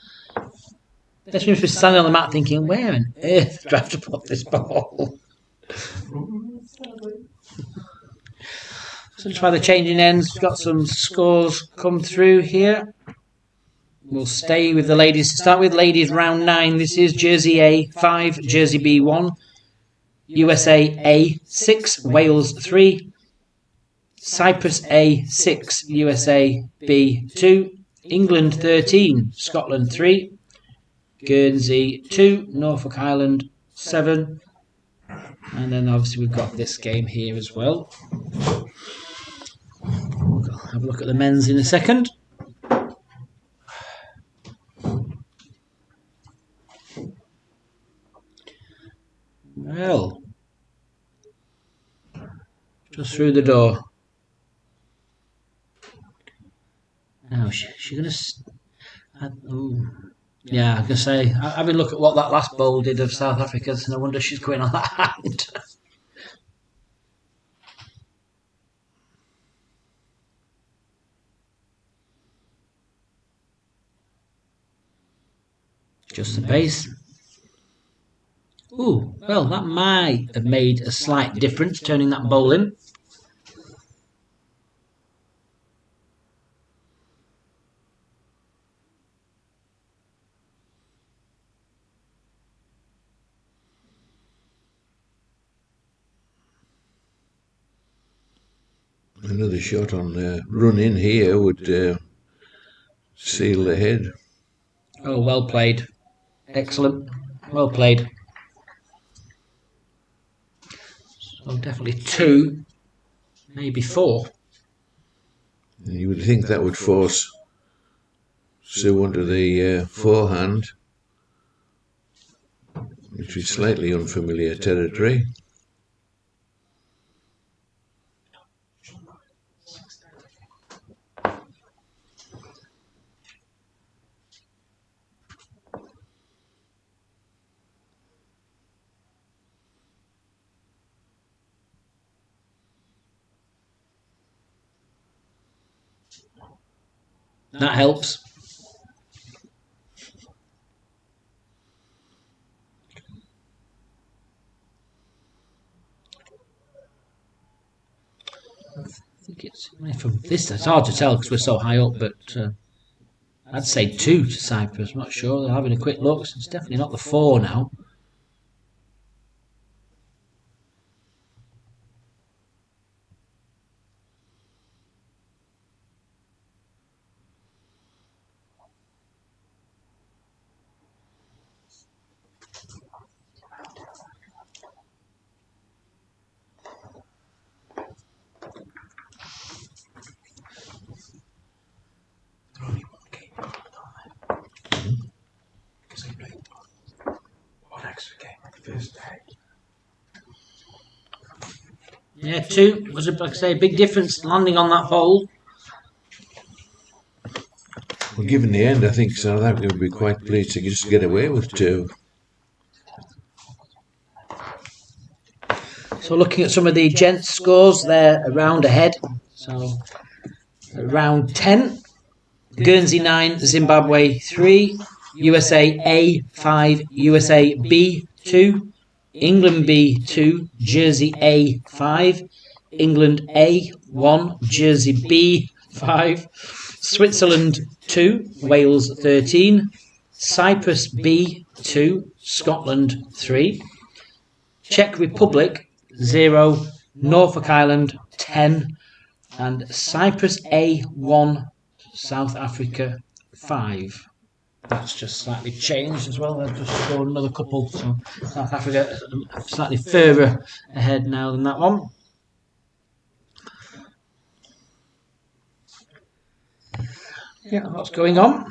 That's when we're standing on the mat thinking, where on earth do I have to put this ball? So try the changing ends. We've got some scores come through here. We'll stay with the ladies to start with. Ladies round 9. This is Jersey A 5, Jersey B 1, USA A 6, Wales 3, Cyprus A 6, USA B 2, England 13, Scotland 3, Guernsey 2, Norfolk Island 7, and then obviously we've got this game here as well. We'll have a look at the men's in a second. Well, just through the door. Now, she's going to... Yeah, I was going to say, having a look at what that last bowl did of South Africa's, no wonder she's going on that hand. Just the pace. Ooh, well, that might have made a slight difference, turning that bowl in. Another shot on the run in here would seal the head. Oh, well played. Excellent. Well played. So definitely 2, maybe 4. And you would think that would force Sue onto the forehand, which is slightly unfamiliar territory. That helps. I think it's from this. It's hard to tell because we're so high up, but I'd say 2 to Cyprus. I'm not sure. They're having a quick look. It's definitely not the 4 now. Yeah, 2 was, like I say, a big difference landing on that hole. Well, given the end, I think South Africa would be quite pleased to just get away with 2. So looking at some of the gents' scores, they're a round ahead. So round 10, Guernsey 9, Zimbabwe 3, USA A 5, USA B 2, England B 2, Jersey A 5, England A 1, Jersey B 5, Switzerland 2, Wales 13, Cyprus B 2, Scotland 3, Czech Republic 0, Norfolk Island 10, and Cyprus A1, South Africa 5. That's just slightly changed as well. I've just scored another couple. So South Africa slightly further ahead now than that one. Yeah, what's going on?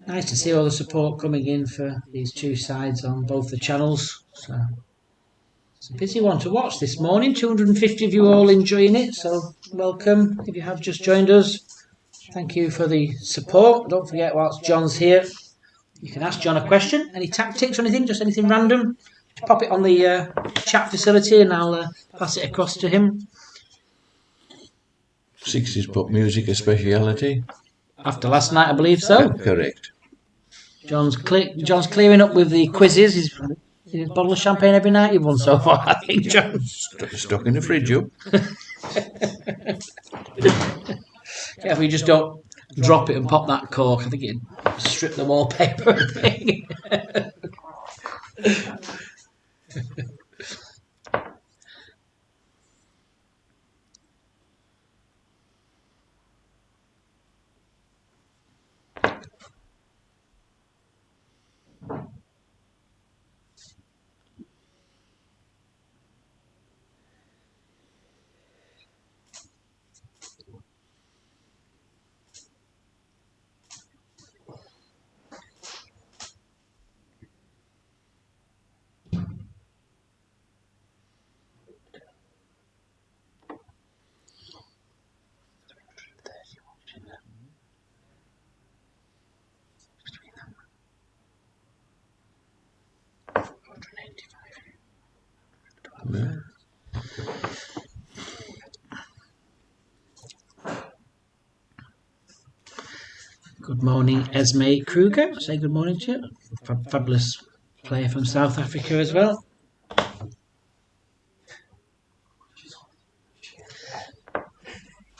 Nice to see all the support coming in for these two sides on both the channels. So it's a busy one to watch this morning. 250 of you all enjoying it, so welcome if you have just joined us. Thank you for the support. Don't forget, whilst John's here, you can ask John a question. Any tactics or anything, just anything random. Just pop it on the chat facility and I'll pass it across to him. 60s pop music a speciality? After last night, I believe so. Correct. John's clearing up with the quizzes. He's a bottle of champagne every night you've won so far, I think, John. Stuck in the fridge up. Yeah, if we just don't drop it and pop that cork, I think it'd strip the wallpaper. Yeah. Good morning, Esme Kruger. Say good morning to you. Fabulous player from South Africa as well.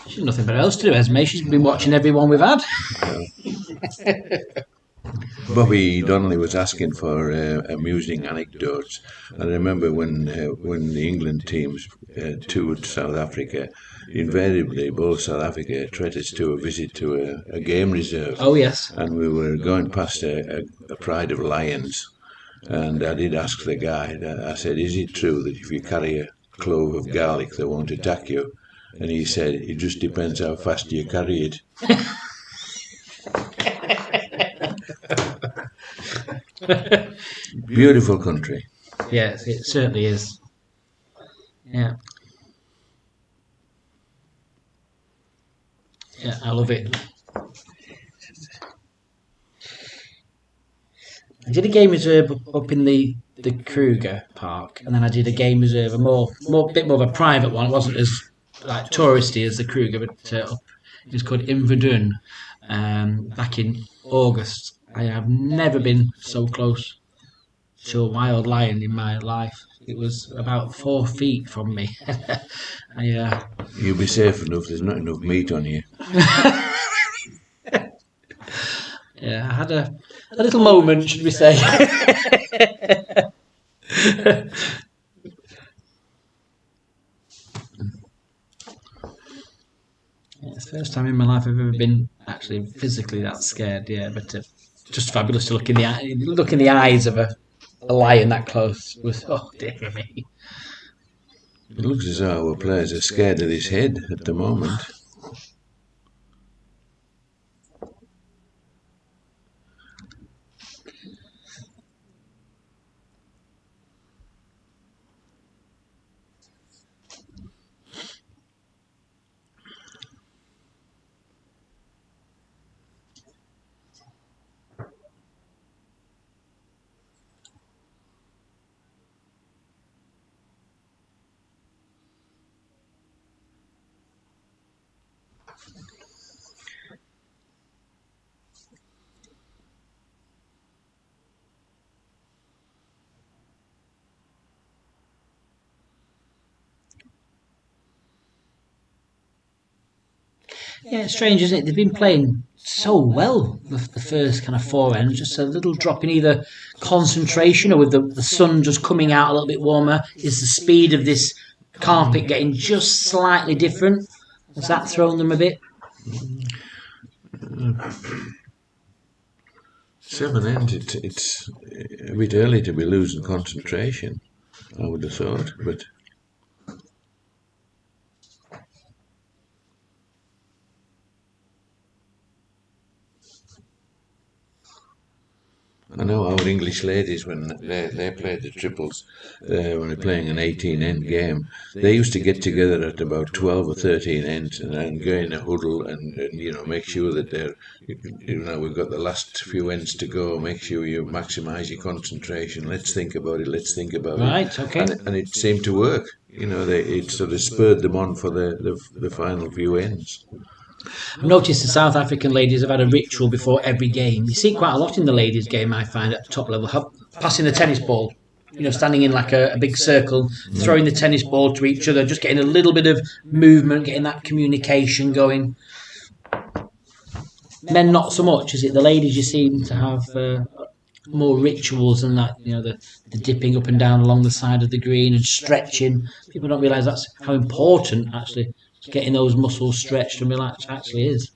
She's nothing but else to do, Esme. She's been watching every one we've had. Bobby Donnelly was asking for amusing anecdotes. I remember when the England teams toured South Africa, invariably both South Africa treated us to a visit to a game reserve. Oh, yes. And we were going past a pride of lions. And I did ask the guide, I said, is it true that if you carry a clove of garlic, they won't attack you? And he said, it just depends how fast you carry it. Beautiful country. Yes, it certainly is. Yeah. Yeah, I love it. I did a game reserve up in the Kruger Park, and then I did a game reserve, a bit more of a private one. It wasn't as like touristy as the Kruger, but it was called Inverdun back in August. I have never been so close to a wild lion in my life. it was about 4 feet from me. You'll be safe enough. There's not enough meat on you. Yeah, I had a little moment, should we say. It's the first time in my life I've ever been actually physically that scared. Yeah, but just fabulous to look in the eyes of a lion that close. Oh dear me! It looks as though our players are scared of his head at the moment. Yeah, it's strange, isn't it? They've been playing so well the first kind of 4 ends, just a little drop in either concentration or with the sun just coming out a little bit warmer. Is the speed of this carpet getting just slightly different? Has that thrown them a bit? 7 ends, it's a bit early to be losing concentration, I would have thought, but I know our English ladies, when they played the triples, when they're playing an 18-end game, they used to get together at about 12 or 13 ends and go in a huddle and make sure that we've got the last few ends to go, make sure you maximise your concentration, let's think about it. Right, okay. And it seemed to work. It sort of spurred them on for the final few ends. I've noticed the South African ladies have had a ritual before every game. You see it quite a lot in the ladies' game, I find, at the top level. Passing the tennis ball, standing in like a big circle, throwing the tennis ball to each other, just getting a little bit of movement, getting that communication going. Men, not so much, is it? The ladies, you seem to have more rituals than that, the dipping up and down along the side of the green and stretching. People don't realise that's how important, actually, getting those muscles stretched and relaxed actually is.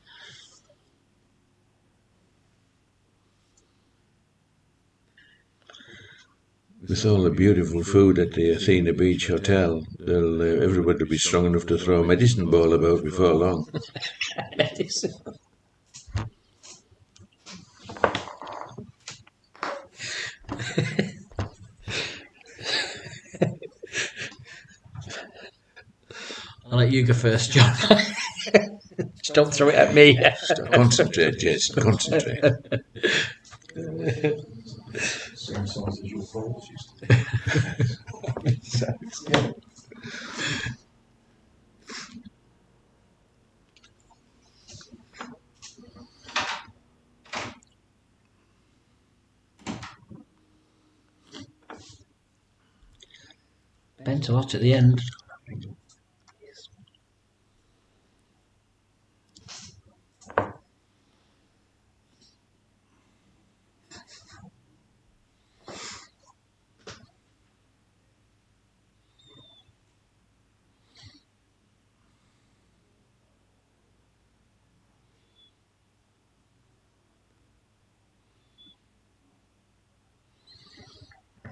With all the beautiful food at the Athena Beach Hotel, everybody will be strong enough to throw a medicine ball about before long. Medicine. I'll let you go first, John. Just don't throw it at me. Concentrate, Jason, concentrate. Same size as your balls. Bent a lot at the end.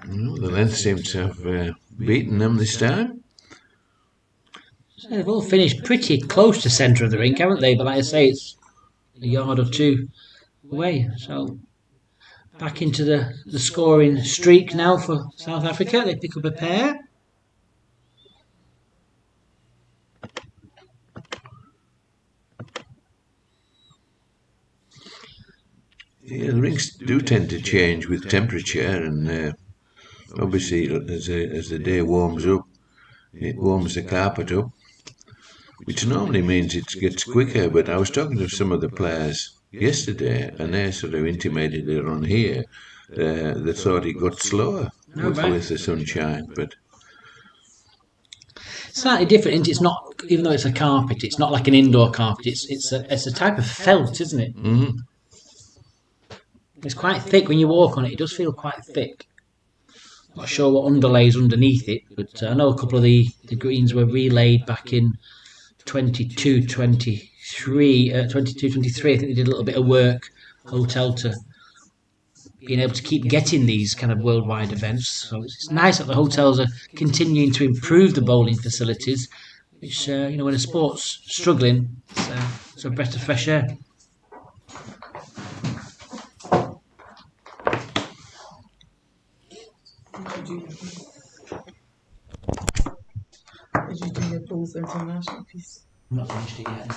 Well, the length seems to have beaten them this time. So they've all finished pretty close to centre of the rink, haven't they? But like I say, it's a yard or two away. So back into the scoring streak now for South Africa. They pick up a pair. Yeah, the rinks do tend to change with temperature, and obviously as the day warms up, it warms the carpet up, which normally means it gets quicker. But I was talking to some of the players yesterday, and they sort of intimated that on here they thought it got slower with the sunshine. But slightly different. Isn't it? It's not, even though it's a carpet, it's not like an indoor carpet. It's a type of felt, isn't it? Mm. It's quite thick when you walk on it. It does feel quite thick. Not sure what underlays underneath it, but I know a couple of the greens were relaid back in 22-23. I think they did a little bit of work, hotel, to being able to keep getting these kind of worldwide events. So it's nice that the hotels are continuing to improve the bowling facilities, which, when a sport's struggling, it's a breath of fresh air. Did you do your Bulls International piece? I'm not finished it yet.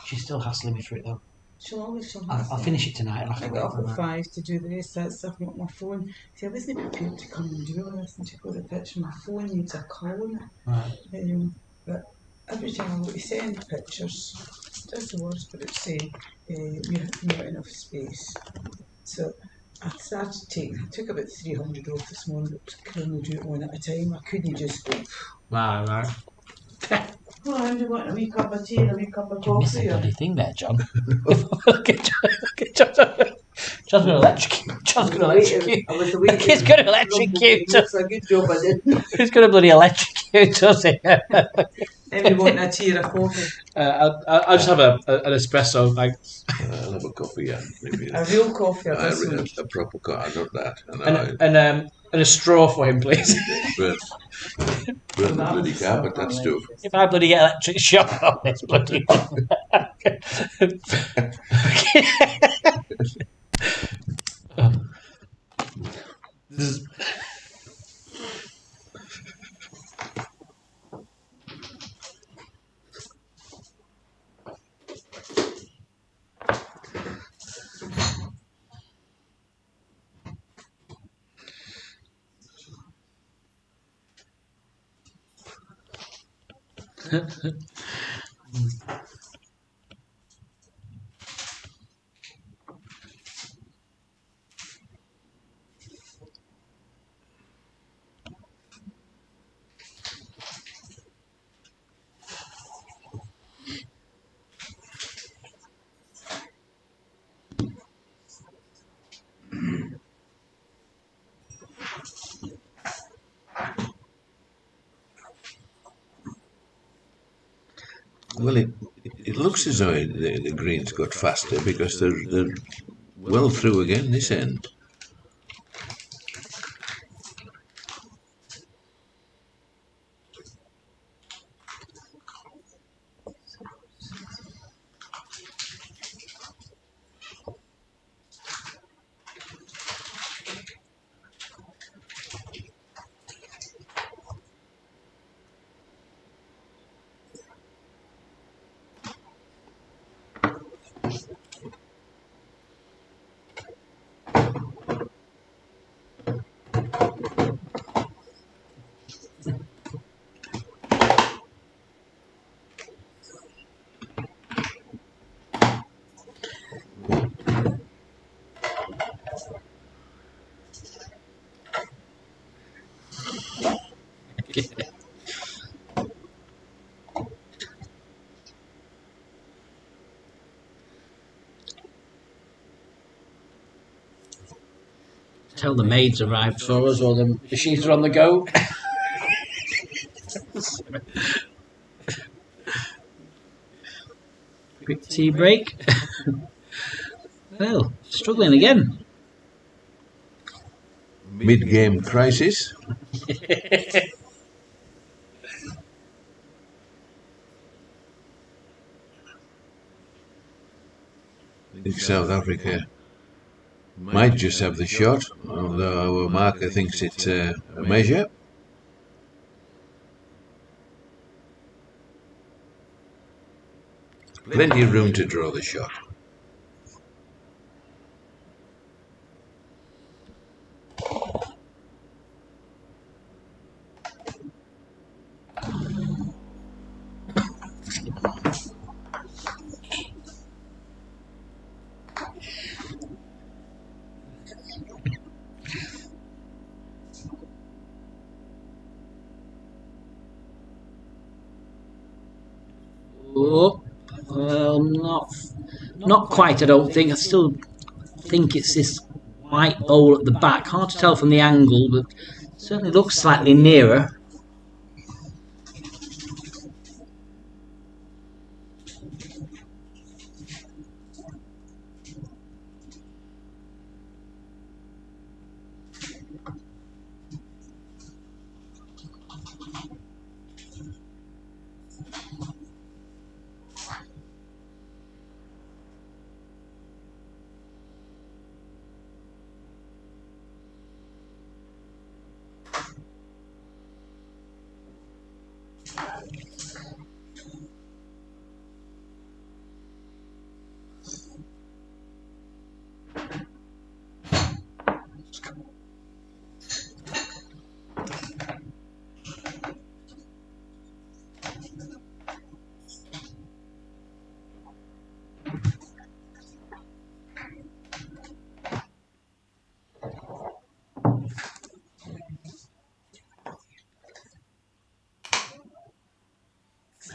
She's still hassling me for it though. She'll I'll finish it tonight. I got up at 5 to do the rest of that stuff, not my phone. See, I wasn't prepared to come and do all this and to go to the picture. My phone needs a call on it. Right. But every time I go to send pictures, that's the worst, but it's saying we're not enough space. So I took about 300 off this morning, but I could only do it one at a time. I couldn't just go. Right. Well, I only want a wee cup of tea and a wee cup of You missed the coffee. bloody thing there, John. Look at John. John's going to electrocute. John's going to electrocute. The kid's going to electrocute. It's a good job I did. Who's going to bloody electrocute us here? Everyone want a tea or a coffee? I'll just have an espresso, thanks. I'll have a coffee, yeah. A real coffee or I this read one? a proper coffee. I got that. And a straw for him, please. Burn the bloody carpet, that stuff. If I bloody get electric shock on this bloody Well, it looks as though the greens got faster because they're well through again this end. Tell the maids arrived for us, or the machines are on the go. Quick tea break. Well, struggling again. Mid-game crisis. I think South Africa might just have the shot, although our marker thinks it's a measure. Plenty of room to draw the shot. Oh, well, not quite. I don't think. I still think it's this white hole at the back. Hard to tell from the angle, but certainly looks slightly nearer.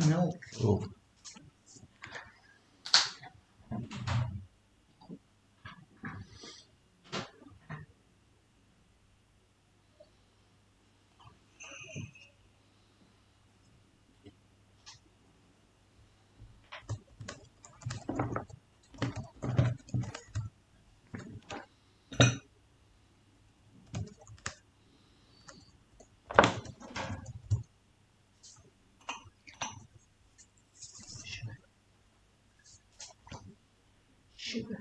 Milk. Oh. Sugar.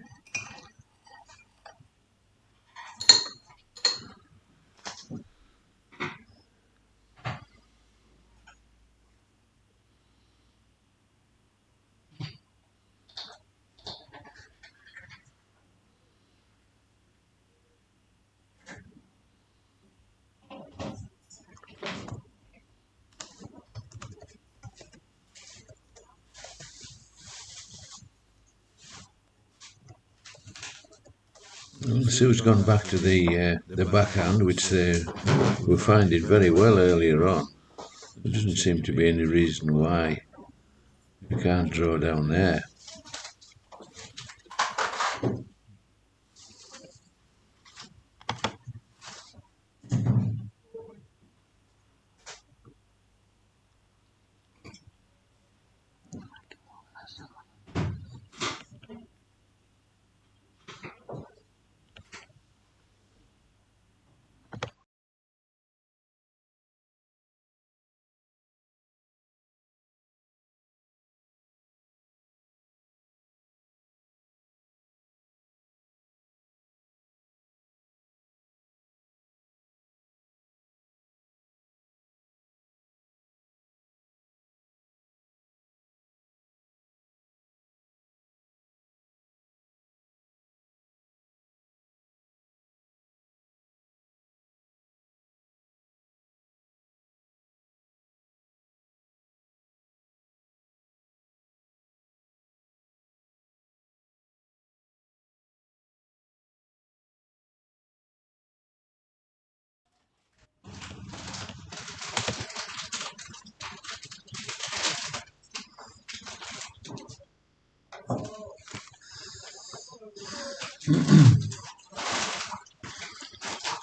Sue's gone back to the backhand, which they were finding very well earlier on. There doesn't seem to be any reason why you can't draw down there.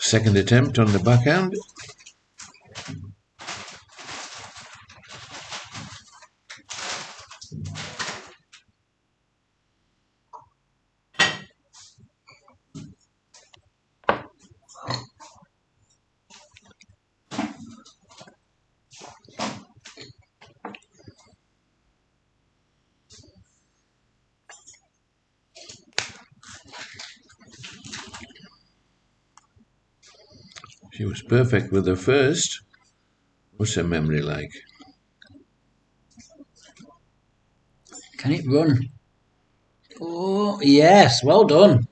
Second attempt on the backhand. She was perfect with the first. What's her memory like? Can it run? Oh, yes, well done.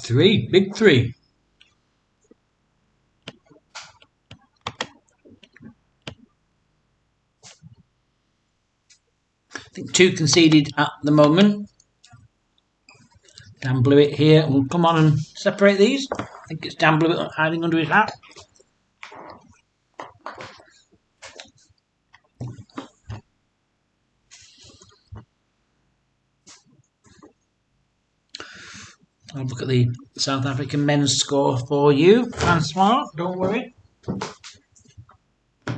Three, big three. I think two conceded at the moment. Dan Blewett here. We'll come on and separate these. I think it's Dan Blewett hiding under his hat. I'll look at the South African men's score for you, Francois. Don't worry.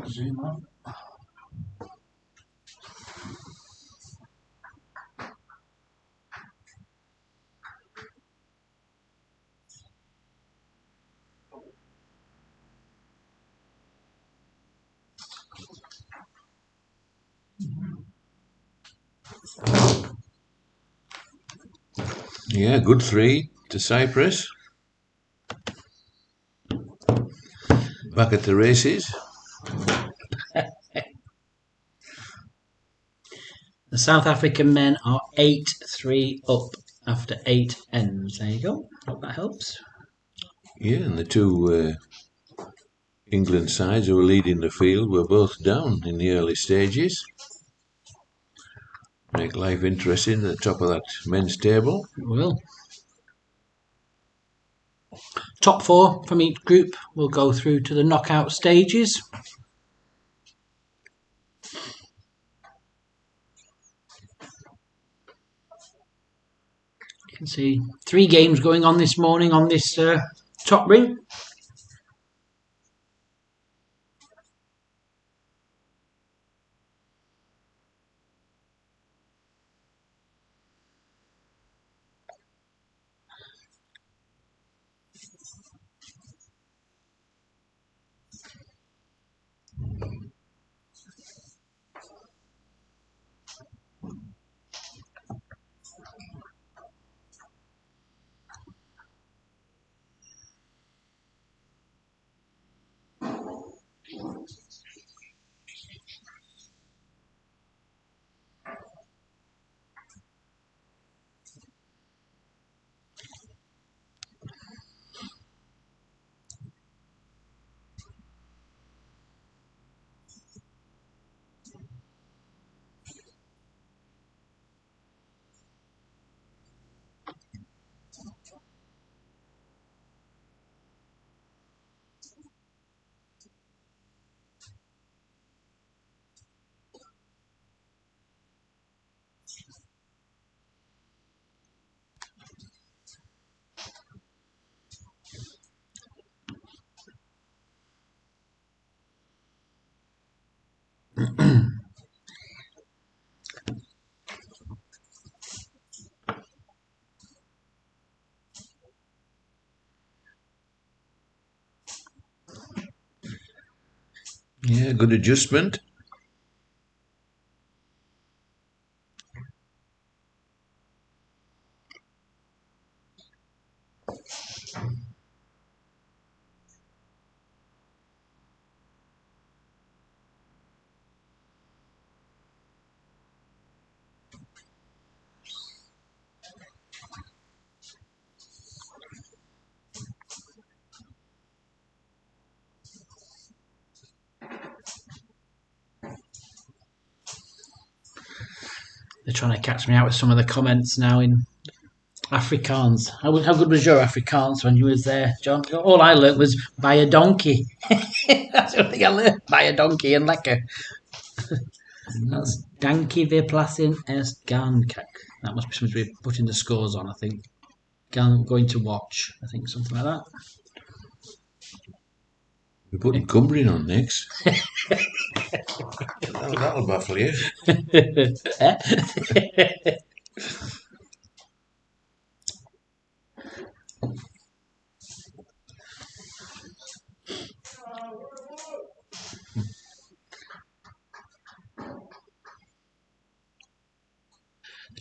Zoom on. Yeah, good 3 to Cyprus. Back at the races. The South African men are 8-3 up after 8 ends. There you go. Hope that helps. Yeah, and the two England sides who were leading the field were both down in the early stages. Make life interesting at the top of that men's table. It will. Top 4 from each group will go through to the knockout stages. You can see 3 games going on this morning on this top ring. Yeah, good adjustment. They're trying to catch me out with some of the comments now in Afrikaans. How good was your Afrikaans when you was there, John? All I learnt was buy a donkey. That's the only thing I learnt. Buy a donkey and lekker. That's dankie weer plassen as gaan kijk. That must be something to be putting the scores on, I think. Going to watch, I think, something like that. We're putting Cumbrian on next. That'll baffle you. The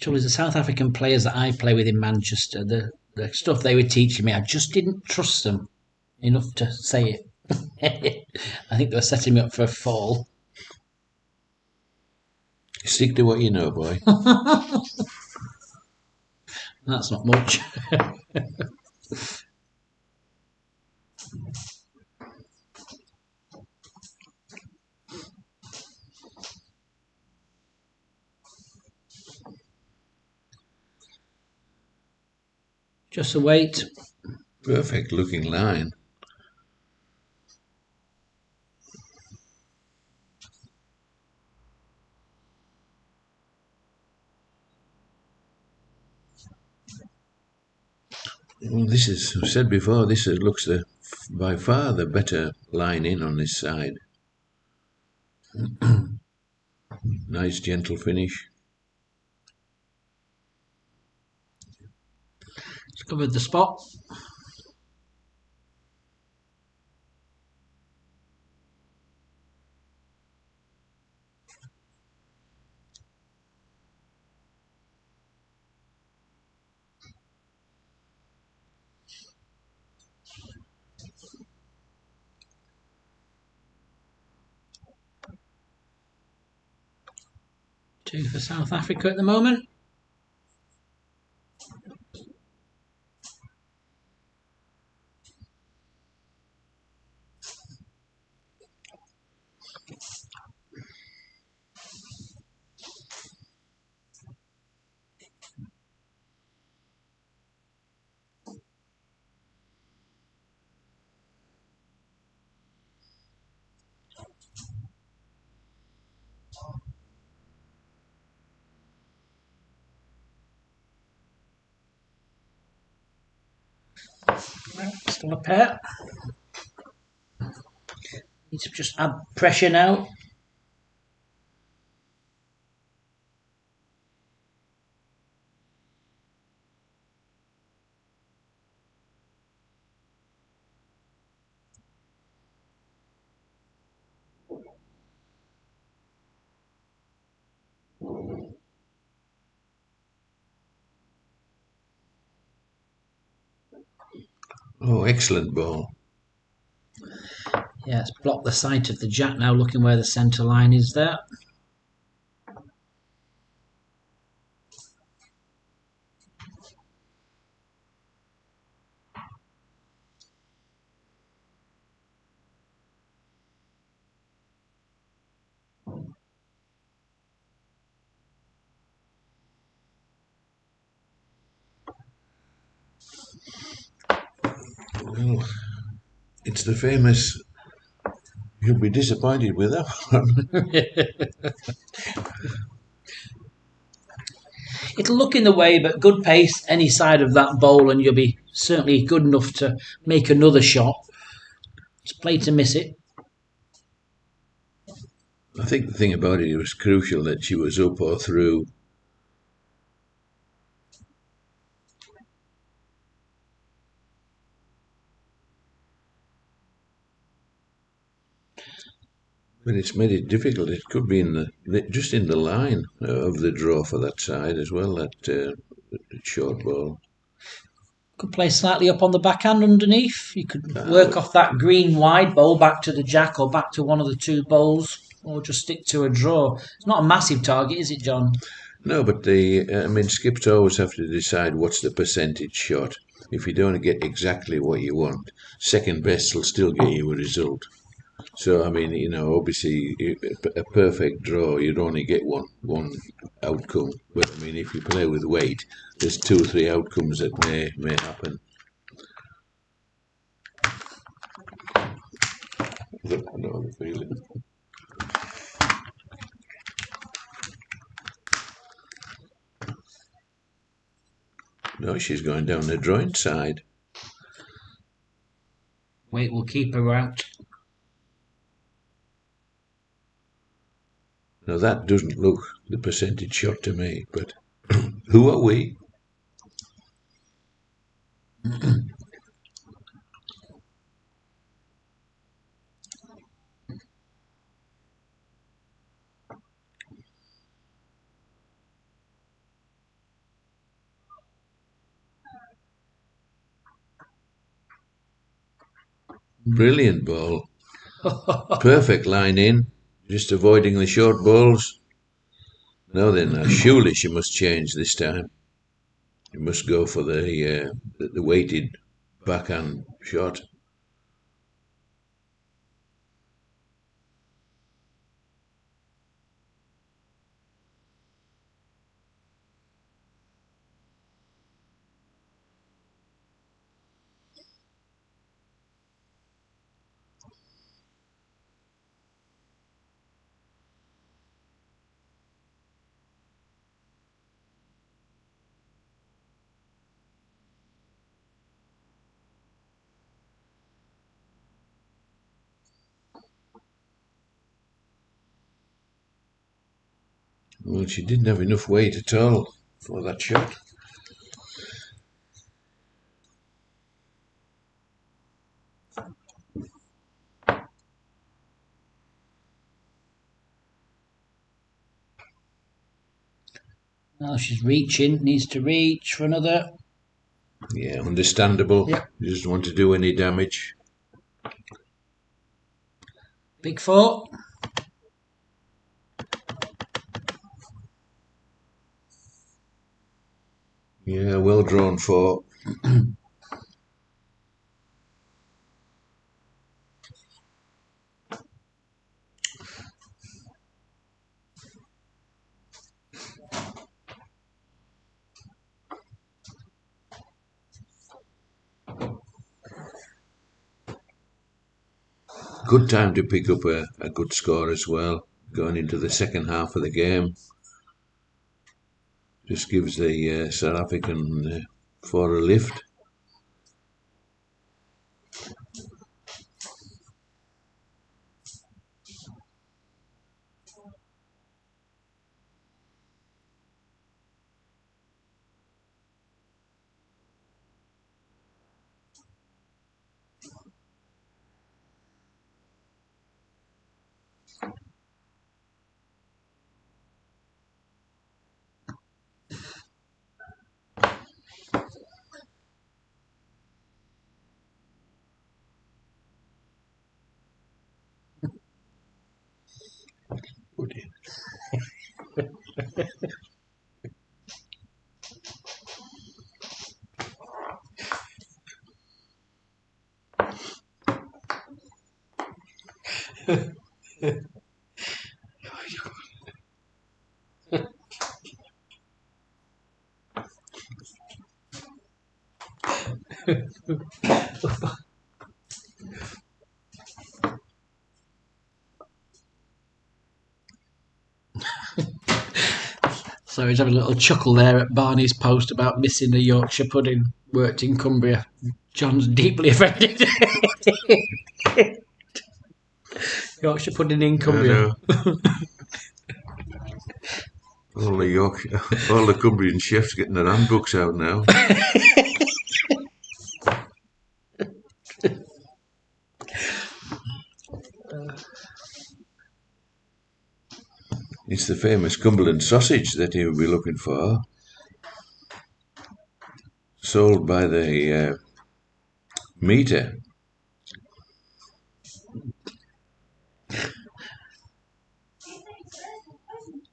trouble is, the South African players that I play with in Manchester, the stuff they were teaching me, I just didn't trust them enough to say it. I think they were setting me up for a fall. Stick to what you know, boy. That's not much. Just a wait. Perfect looking line. Well, this is, I've said before, looks by far the better line in on this side. Nice gentle finish. It's covered the spot. Two for South Africa at the moment. Still a pair. Need to just add pressure now. Oh, excellent ball. Yeah, it's blocked the sight of the jack now, looking where the centre line is there. Well, it's the famous, you'll be disappointed with that one. It'll look in the way, but good pace any side of that bowl, and you'll be certainly good enough to make another shot. Just play to miss it. I think the thing about it was crucial that she was up or through. But it's made it difficult. It could be just in the line of the draw for that side as well, that short ball. Could play slightly up on the backhand underneath. You could work off that green wide bowl back to the jack or back to one of the two bowls, or just stick to a draw. It's not a massive target, is it, John? No, but skips always have to decide what's the percentage shot. If you don't get exactly what you want, second best will still get you a result. So, obviously, a perfect draw, you'd only get one outcome. But, if you play with weight, there's 2 or 3 outcomes that may happen. I know the feeling. No, she's going down the drawing side. Weight will keep her out. Now that doesn't look the percentage shot to me, but who are we? Brilliant ball. Perfect line in, just avoiding the short balls. Now then, surely she must change this time. You must go for the weighted backhand shot. Well, she didn't have enough weight at all for that shot. Well, she's reaching, needs to reach for another. Yeah, understandable. Yep. She doesn't want to do any damage. Big four. Yeah, well drawn four. Good time to pick up a good score as well, going into the second half of the game. Just gives the South African four a lift. Good. So he's having a little chuckle there at Barney's post about missing the Yorkshire pudding. Worked in Cumbria. John's deeply offended. Yorkshire pudding in Cumbria. All the Cumbrian chefs getting their handbooks out now. It's the famous Cumberland sausage that he would be looking for. Sold by the metre.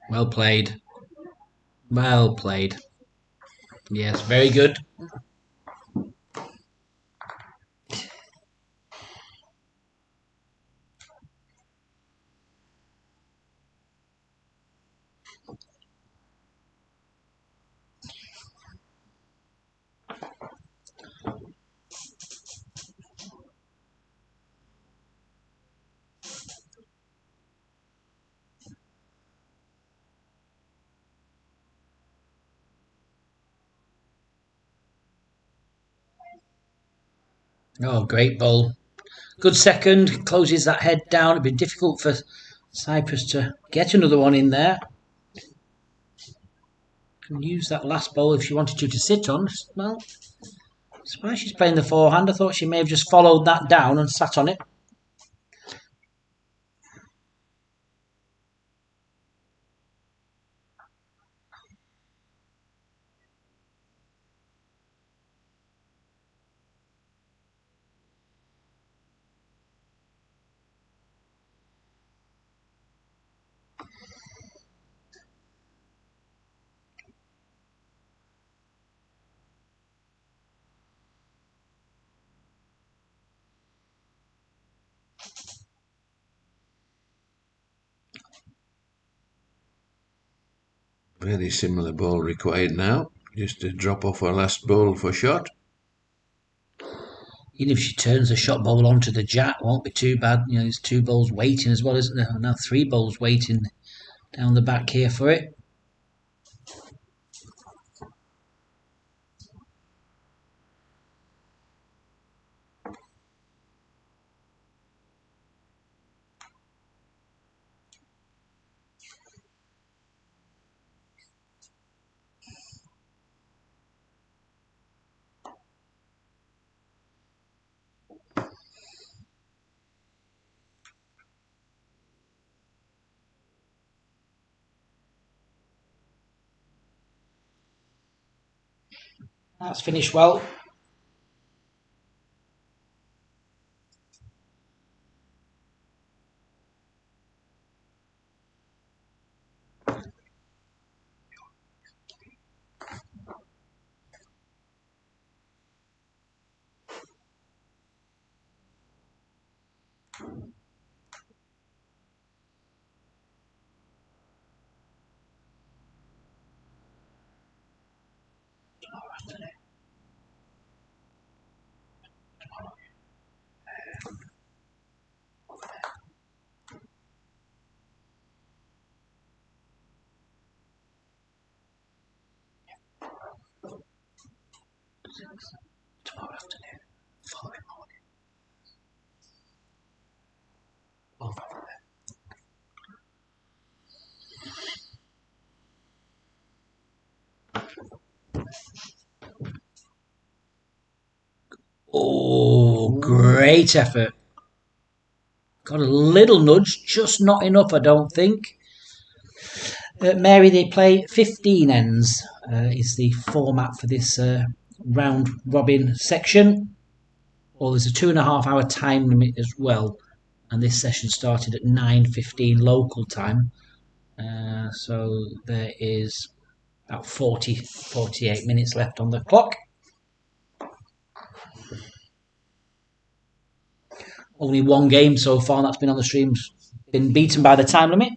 Well played. Well played. Yes, very good. Oh, great ball. Good second. Closes that head down. It'd be difficult for Cyprus to get another one in there. Can use that last ball if she wanted to sit on. Well, that's why she's playing the forehand. I thought she may have just followed that down and sat on it. Very similar ball required now. Just to drop off her last ball for shot. Even if she turns the shot ball onto the jack, won't be too bad. You know, there's two balls waiting as well, isn't there? Now three balls waiting down the back here for it. That's finished well. Tomorrow afternoon, following morning. Oh, great effort. Got a little nudge, just not enough, I don't think. Mary, they play 15 ends, is the format for this round robin section. Well, there's a 2.5 hour time limit as well, and this session started at 9:15 local time. So there is about 48 minutes left on the clock. Only one game so far that's been on the streams been beaten by the time limit.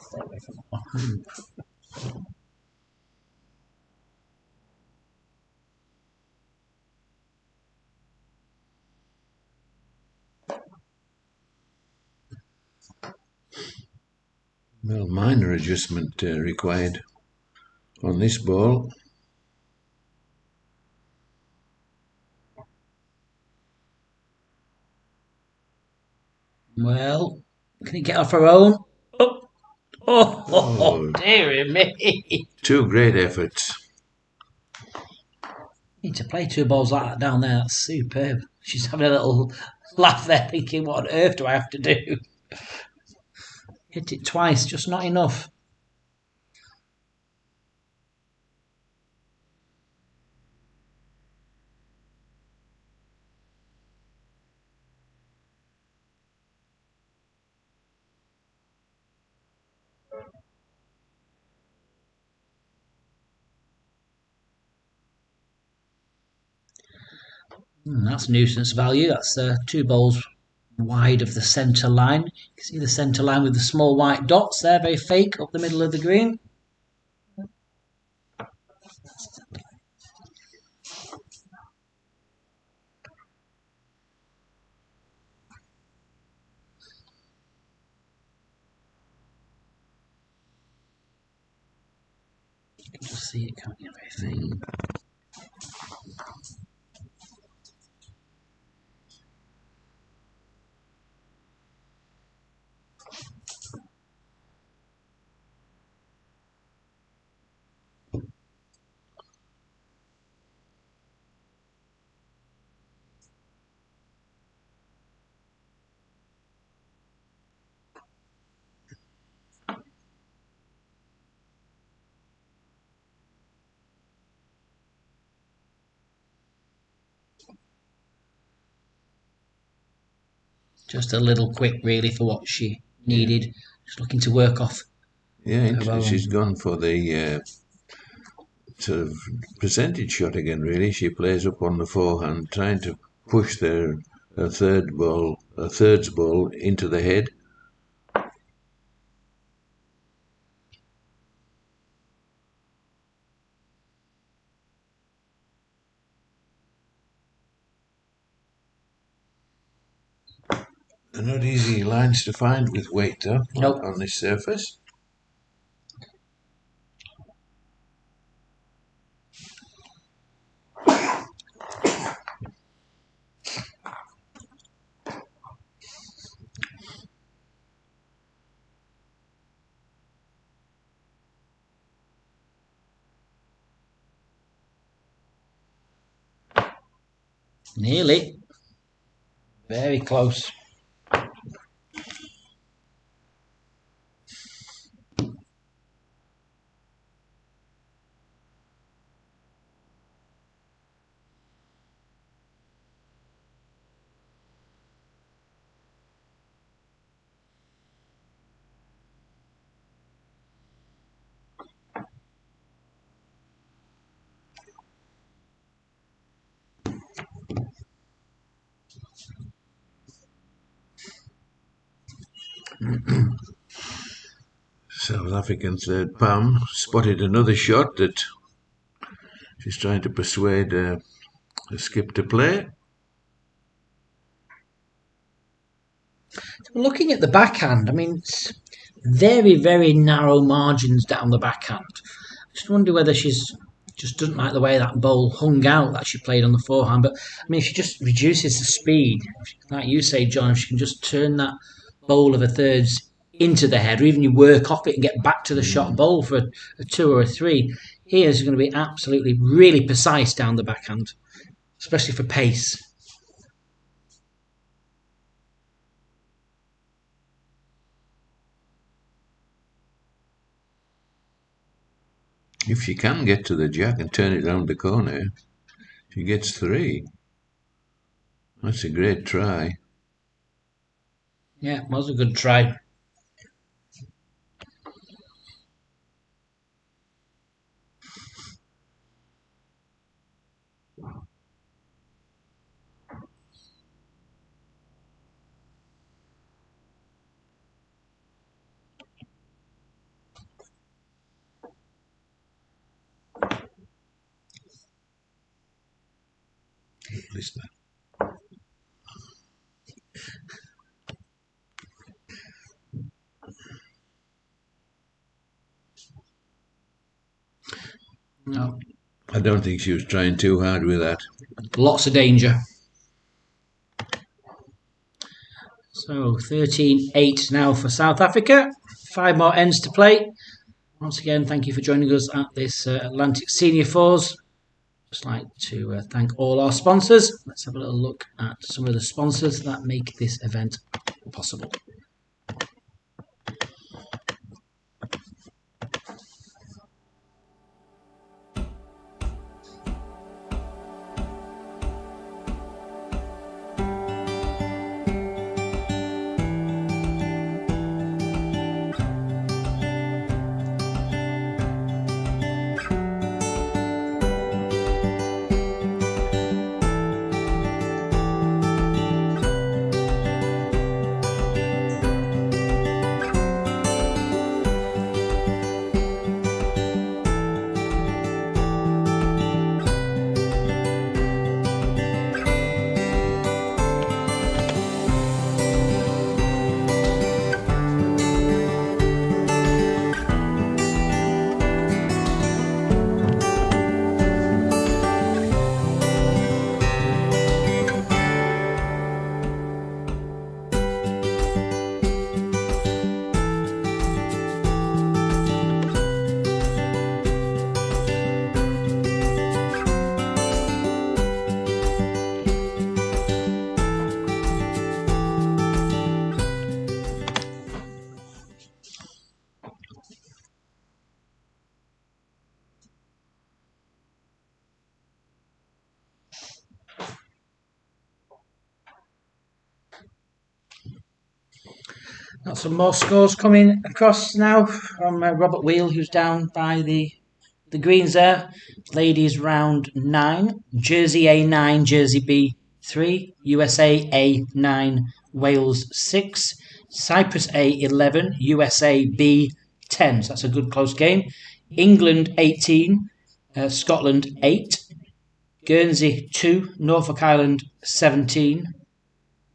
Stay away from that one. Well, minor adjustment required on this ball. Well, can he get off her own? Oh, dear me. Two great efforts. Need to play two balls like that down there. That's superb. She's having a little laugh there, thinking, what on earth do I have to do? Hit it twice, just not enough. That's nuisance value. That's two balls wide of the centre line. You can see the centre line with the small white dots there, very fake, up the middle of the green. You can just see it coming in very fake. Just a little quick, really, for what she needed. Just looking to work off. Yeah, she's gone for the sort of percentage shot again, really. She plays up on the forehand, trying to push her thirds ball into the head. They're not easy lines to find with weight, though, Nope. on this surface. Nearly. Very close. South African third Pam spotted another shot that she's trying to persuade a skip to play. Looking at the backhand, I mean, it's very, very narrow margins down the backhand. I just wonder whether she's just doesn't like the way that bowl hung out that she played on the forehand. But I mean, if she just reduces the speed, like you say, John, if she can just turn that bowl of a thirds into the head, or even you work off it and get back to the shot bowl for a 2 or a 3, here is going to be absolutely really precise down the backhand, especially for pace. If she can get to the jack and turn it round the corner, she gets 3. That's a great try. Yeah, it was a good try. Listen. No. I don't think she was trying too hard with that. Lots of danger. So 13-8 now for South Africa. 5 more ends to play. Once again, thank you for joining us at this Atlantic Senior Fours. Just like to thank all our sponsors. Let's have a little look at some of the sponsors that make this event possible. Got some more scores coming across now from Robert Wheel, who's down by the greens there. Ladies round 9, Jersey A9, Jersey B3, USA A9, Wales 6, Cyprus A11, USA B10. So that's a good close game. England 18, Scotland 8, Guernsey 2, Norfolk Island 17.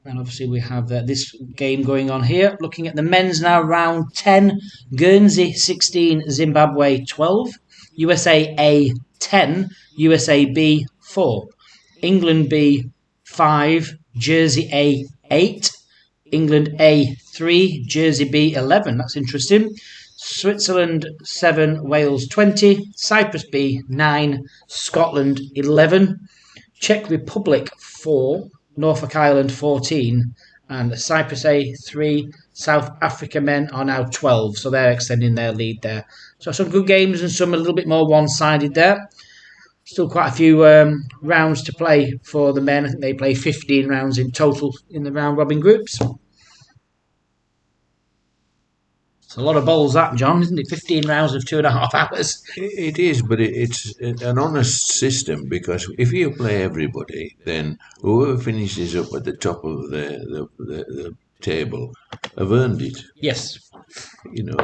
And obviously we have this game going on here. Looking at the men's now, round 10. Guernsey 16, Zimbabwe 12. USA A 10, USA B 4. England B 5, Jersey A 8. England A 3, Jersey B 11. That's interesting. Switzerland 7, Wales 20. Cyprus B 9, Scotland 11. Czech Republic 4, Norfolk Island 14, and Cyprus A 3. South Africa men are now 12, so they're extending their lead there. So some good games and some a little bit more one-sided there. Still quite a few rounds to play for the men. I think they play 15 rounds in total in the round-robin groups. It's a lot of bowls, that, John, isn't it? 15 rounds of 2.5 hours. It is, but it's an honest system, because if you play everybody, then whoever finishes up at the top of the table have earned it. Yes. You know,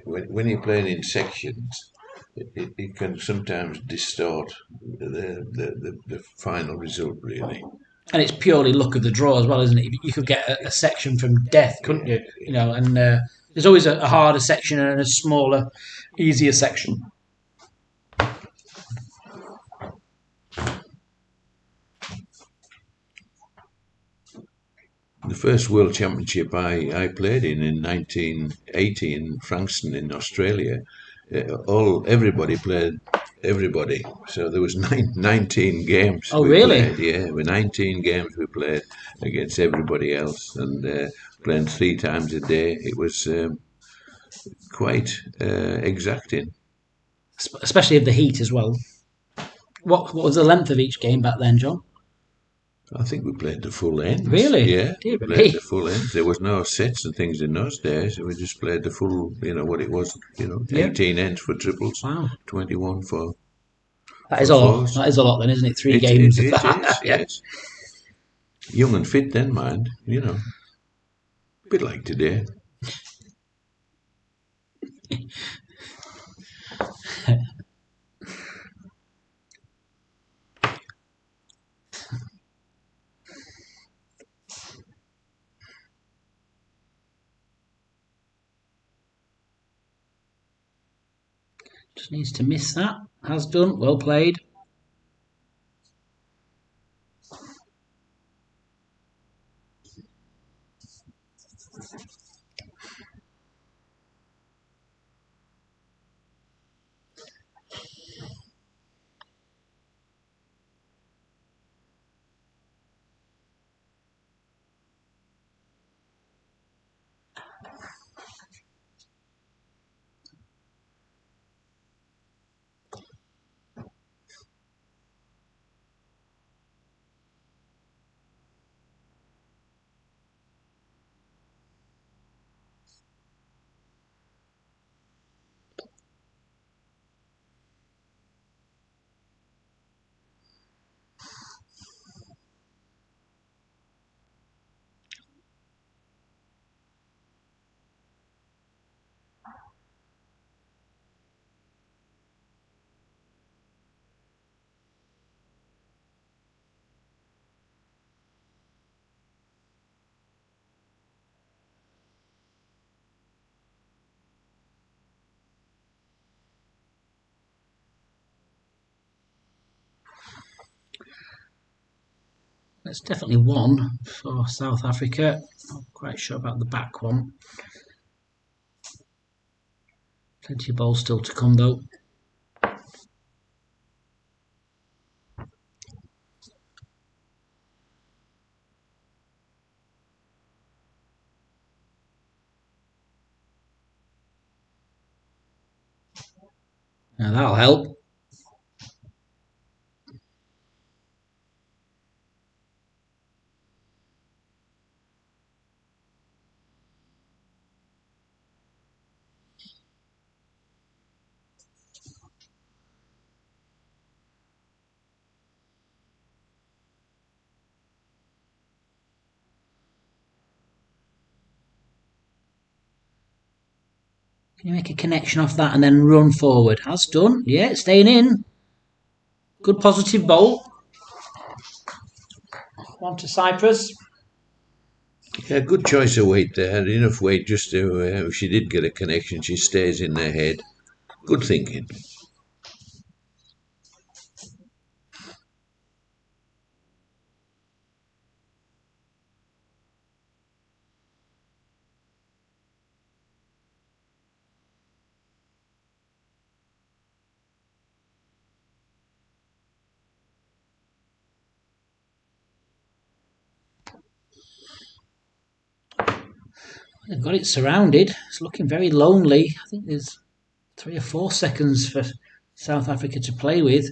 when you're playing in sections, it can sometimes distort the final result, really. And it's purely luck of the draw as well, isn't it? You could get a section from death, couldn't you? You know, and there's always a harder section and a smaller, easier section. The first World Championship I played in 1980 in Frankston in Australia, everybody played everybody. So there was 19 games. Oh, we really? Played, yeah, with 19 games we played against everybody else, and playing 3 times a day. It was quite exacting. Especially of the heat as well. What was the length of each game back then, John? I think we played the full ends. Really? Yeah, Dear we me. played the full ends. There was no sets and things in those days. We just played the full, what it was, Yeah. 18 ends for triples, Wow. 21 for That is a lot. fours. That is a lot then, isn't it? 3 games of It that. is, Yeah. yes. Young and fit then, mind, bit like today. Just needs to miss that. Has done. Well played. That's definitely one for South Africa. Not quite sure about the back one. Plenty of balls still to come though. Now that'll help. Can you make a connection off that and then run forward? Has done. Yeah, staying in. Good positive bowl. One to Cyprus. Yeah, good choice of weight there. Enough weight just to, if she did get a connection, she stays in their head. Good thinking. They've got it surrounded. It's looking very lonely. I think there's 3 or 4 seconds for South Africa to play with.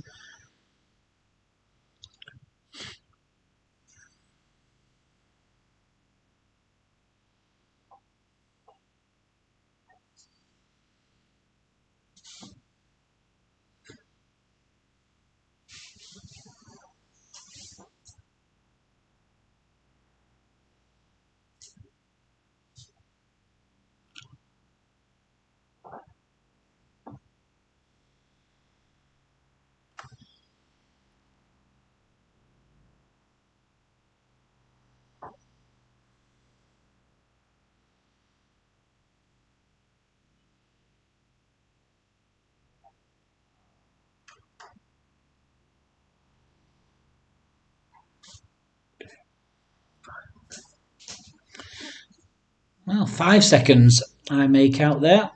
Well, 5 seconds I make out there.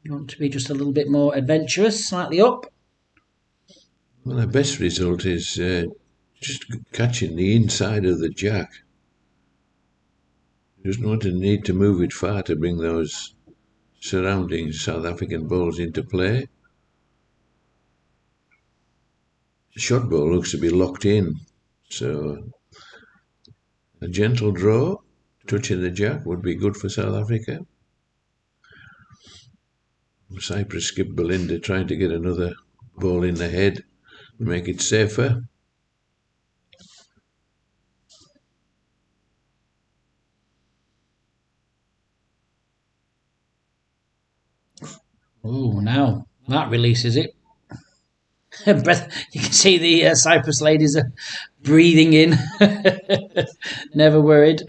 You want to be just a little bit more adventurous, slightly up. Well, the best result is just catching the inside of the jack. Doesn't want to need to move it far to bring those surrounding South African balls into play. The shot ball looks to be locked in, so a gentle draw, touching the jack, would be good for South Africa. CYPRUS skip Belinda trying to get another ball in the head to make it safer. Oh, now that releases it. Breath. You can see the CYPRUS ladies are breathing in. Never worried.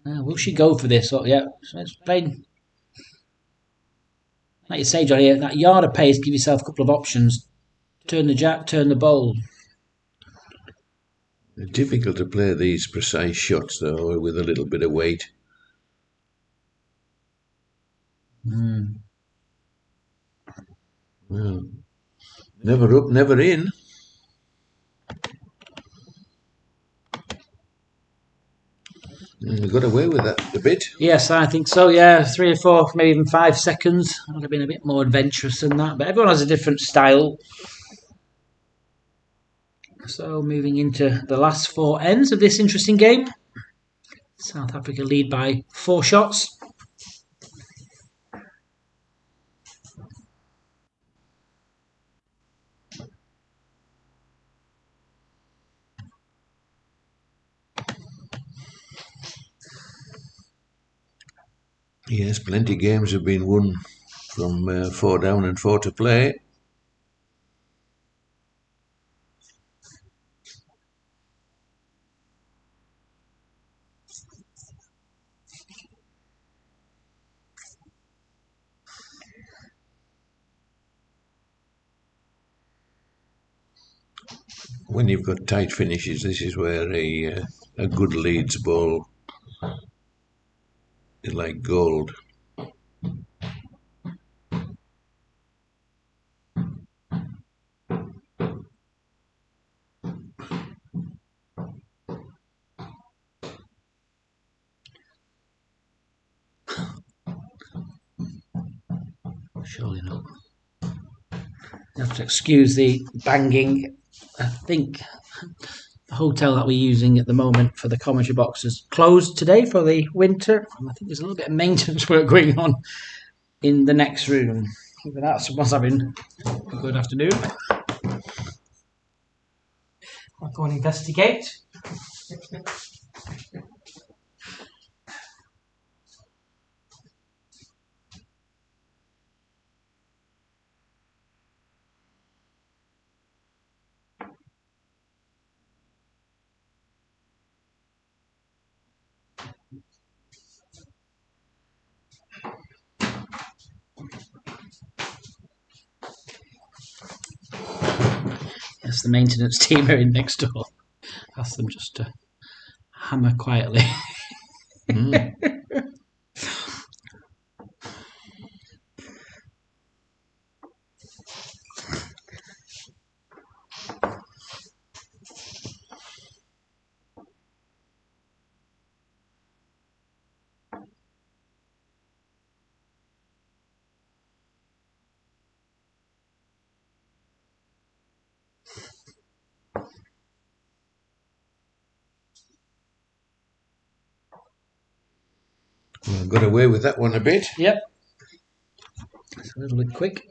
Will she go for this? Oh, yeah. So it's playing. Like you say, Johnny, that yard of pace, give yourself a couple of options. Turn the jack, turn the bowl. It's difficult to play these precise shots, though, with a little bit of weight. Well, never up, never in. We got away with that a bit. Yes, I think so, yeah. 3 or 4, maybe even 5 seconds. I would have been a bit more adventurous than that, but everyone has a different style. So moving into the last 4 ends of this interesting game. South Africa lead by 4 shots. Yes, plenty of games have been won from 4 down and 4 to play. When you've got tight finishes, this is where a good leads ball is like gold. Surely not. You have to excuse the banging. I think the hotel that we're using at the moment for the commentary box is closed today for the winter. I think there's a little bit of maintenance work going on in the next room. Even that, someone's having a good afternoon. I'll go and investigate. Yes, the maintenance team are in next door. Ask them just to hammer quietly. Well, got away with that one a bit. Yep. It's a little bit quick.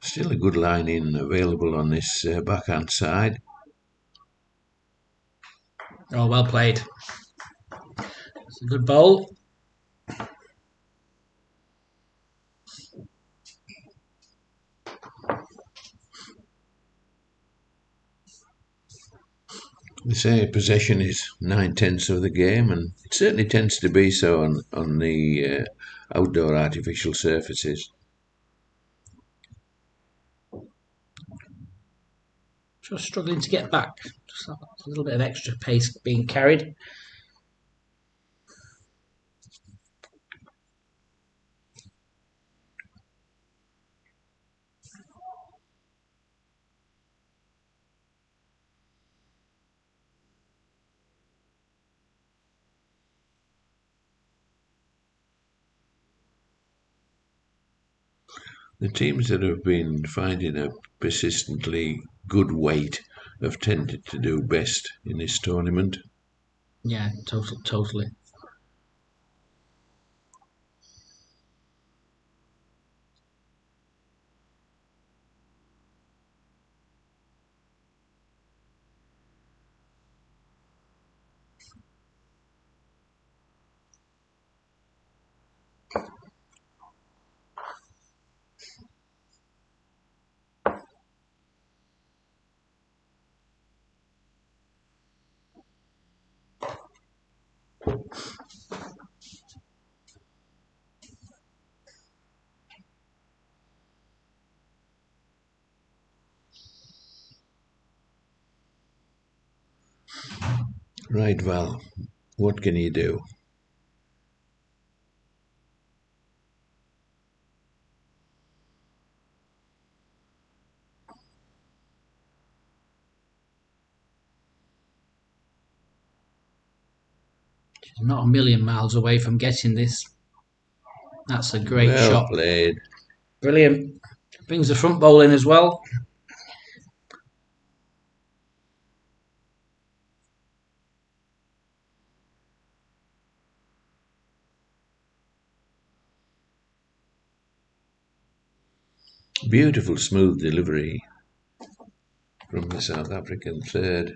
Still a good line in available on this backhand side. Oh, well played. It's a good bowl. They say possession is 9/10 of the game, and it certainly tends to be so on the outdoor artificial surfaces. Just struggling to get back. Just a little bit of extra pace being carried. The teams that have been finding a persistently good weight have tended to do best in this tournament. Yeah, totally. Right, Val, what can you do? She's not a million miles away from getting this. That's a great Well shot. played. Brilliant. Brings the front bowl in as well. Beautiful smooth delivery from the South African third.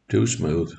Too smooth.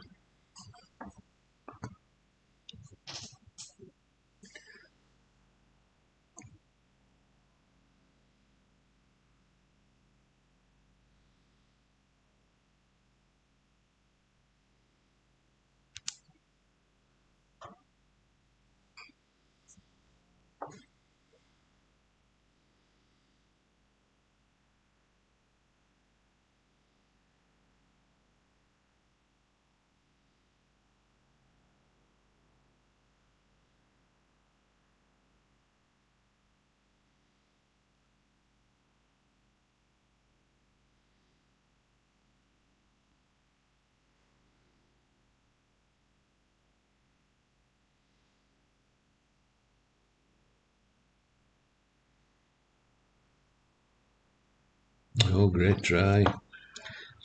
Oh, great try.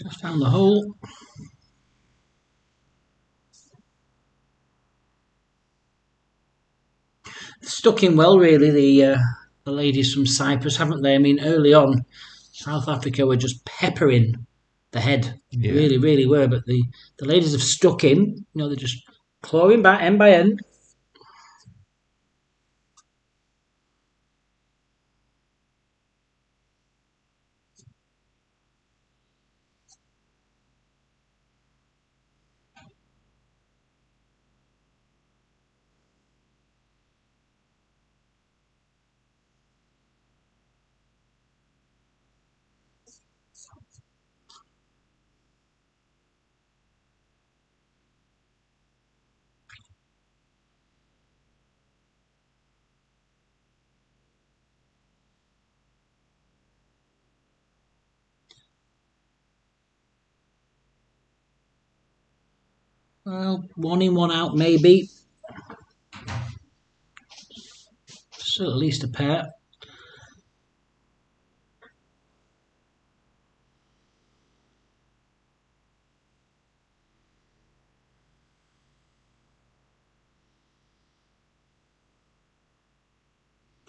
Just found the hole. Stuck in well, really, the ladies from Cyprus, haven't they? I mean, early on, South Africa were just peppering the head. Yeah. Really, really were. But the ladies have stuck in. You know, they're just clawing back end by end. Well, 1 in, 1 out, maybe. So at least a pair.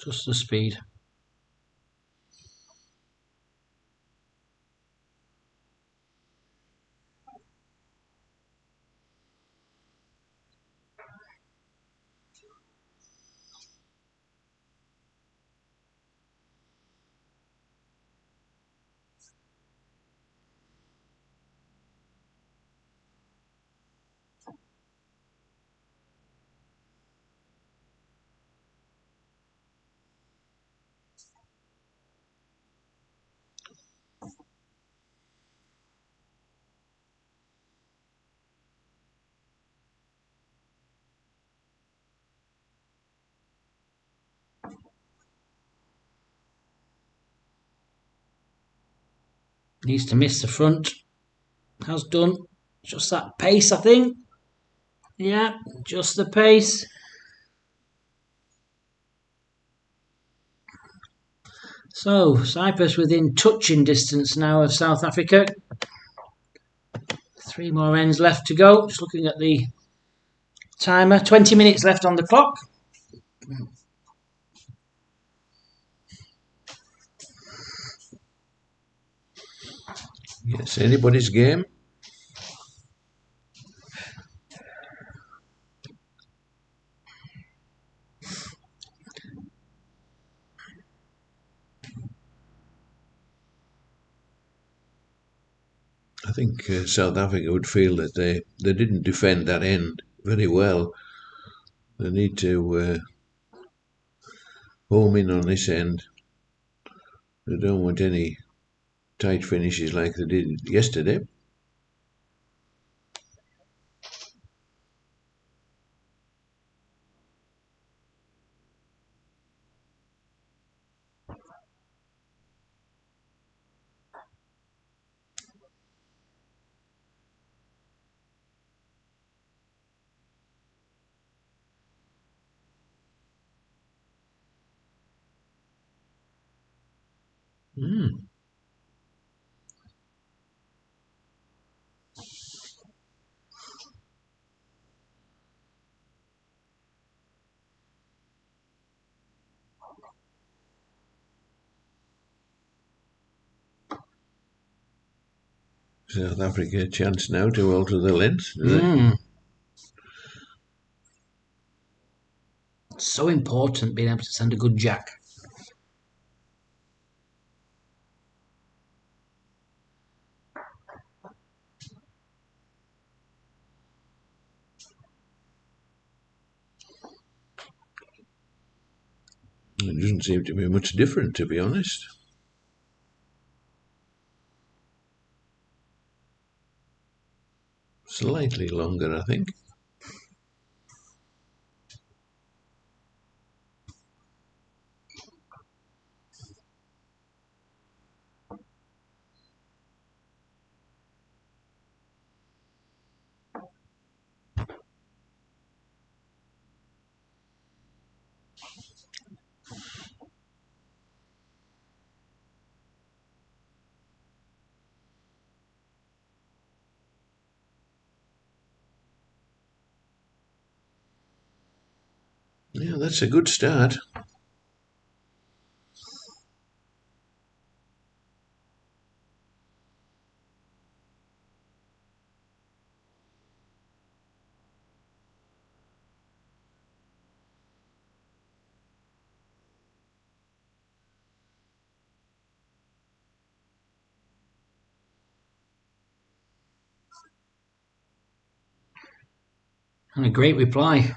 Just the speed. Needs to miss the front. Has done. Just that pace, I think. Yeah, just the pace. So, Cyprus within touching distance now of South Africa. 3 more ends left to go. Just looking at the timer. 20 minutes left on the clock. Yes, anybody's game. I think South Africa would feel that they didn't defend that end very well. They need to home in on this end. They don't want any tight finishes like they did yesterday. South Africa a chance now to alter the length. So important being able to send a good jack. It doesn't seem to be much different, to be honest. Slightly longer, I think. Yeah, that's a good start. And a great reply.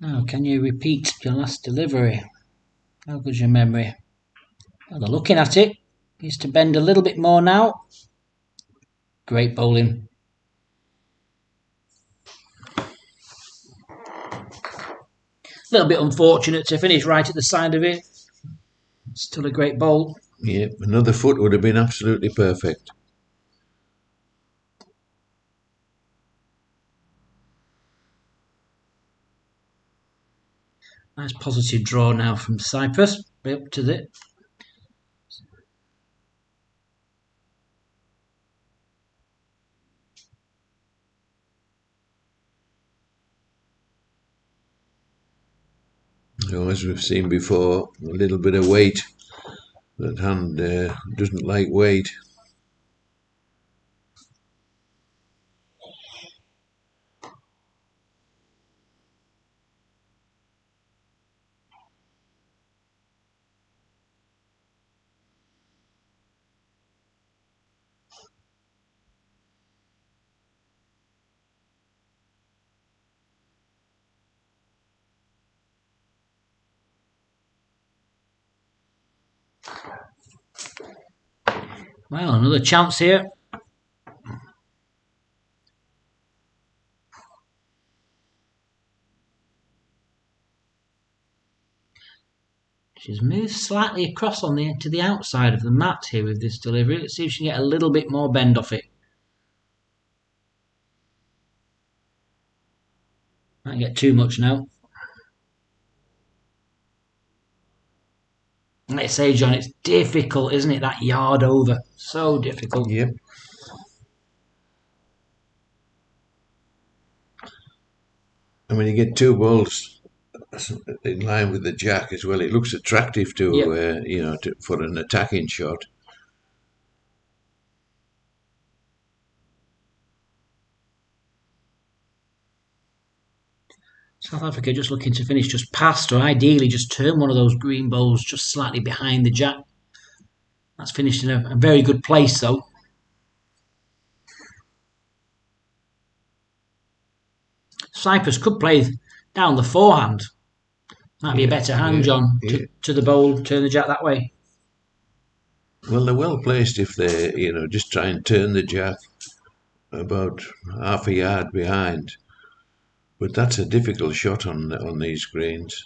Now, can you repeat your last delivery? How good's your memory? Well, they're looking at it. Needs to bend a little bit more now. Great bowling. A little bit unfortunate to finish right at the side of it. Still a great bowl. Yeah, another foot would have been absolutely perfect. Nice positive draw now from Cyprus. Up to the... So as we've seen before, a little bit of weight. That hand doesn't like weight. Well, another chance here. She's moved slightly across on to the outside of the mat here with this delivery. Let's see if she can get a little bit more bend off it. Might get too much now. Like I say, John, it's difficult, isn't it? That yard over. So difficult. Yep. And when you get two balls in line with the jack as well, it looks attractive to, for an attacking shot. South Africa just looking to finish just past, or ideally just turn one of those green balls just slightly behind the jack. That's finished in a very good place though. Cyprus could play down the forehand. Might be a better hand, John, to the bowl, turn the jack that way. Well, they're well placed if they, just try and turn the jack about half a yard behind. But that's a difficult shot on these greens.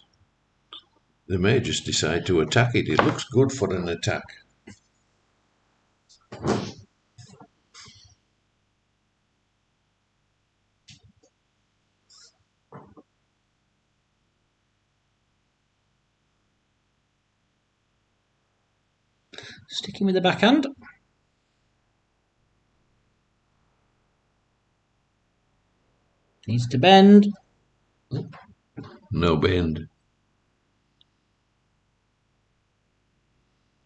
They may just decide to attack it. It looks good for an attack. Sticking with the backhand. Needs to bend. No bend.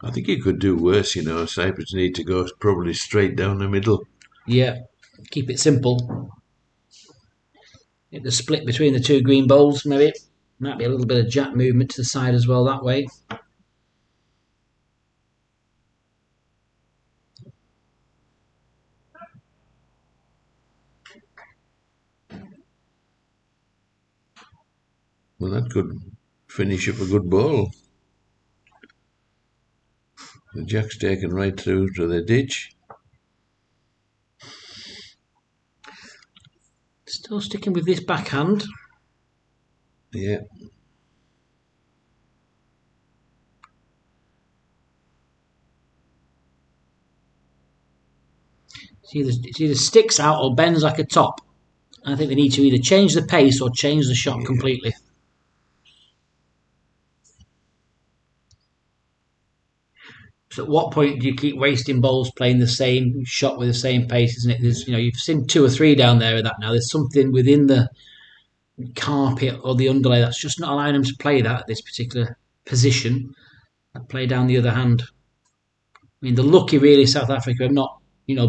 I think you could do worse, Cyprus need to go probably straight down the middle. Yeah, keep it simple. Get the split between the two green bowls, maybe. Might be a little bit of jack movement to the side as well that way. Well, that could finish up a good ball. The jack's taken right through to the ditch. Still sticking with this backhand. Yeah. It either sticks out or bends like a top. I think they need to either change the pace or change the shot completely. So at what point do you keep wasting balls playing the same shot with the same pace, isn't it? There's, you've seen 2 or 3 down there of that now. There's something within the carpet or the underlay that's just not allowing them to play that at this particular position. And play down the other hand. I mean, the lucky really South Africa have not,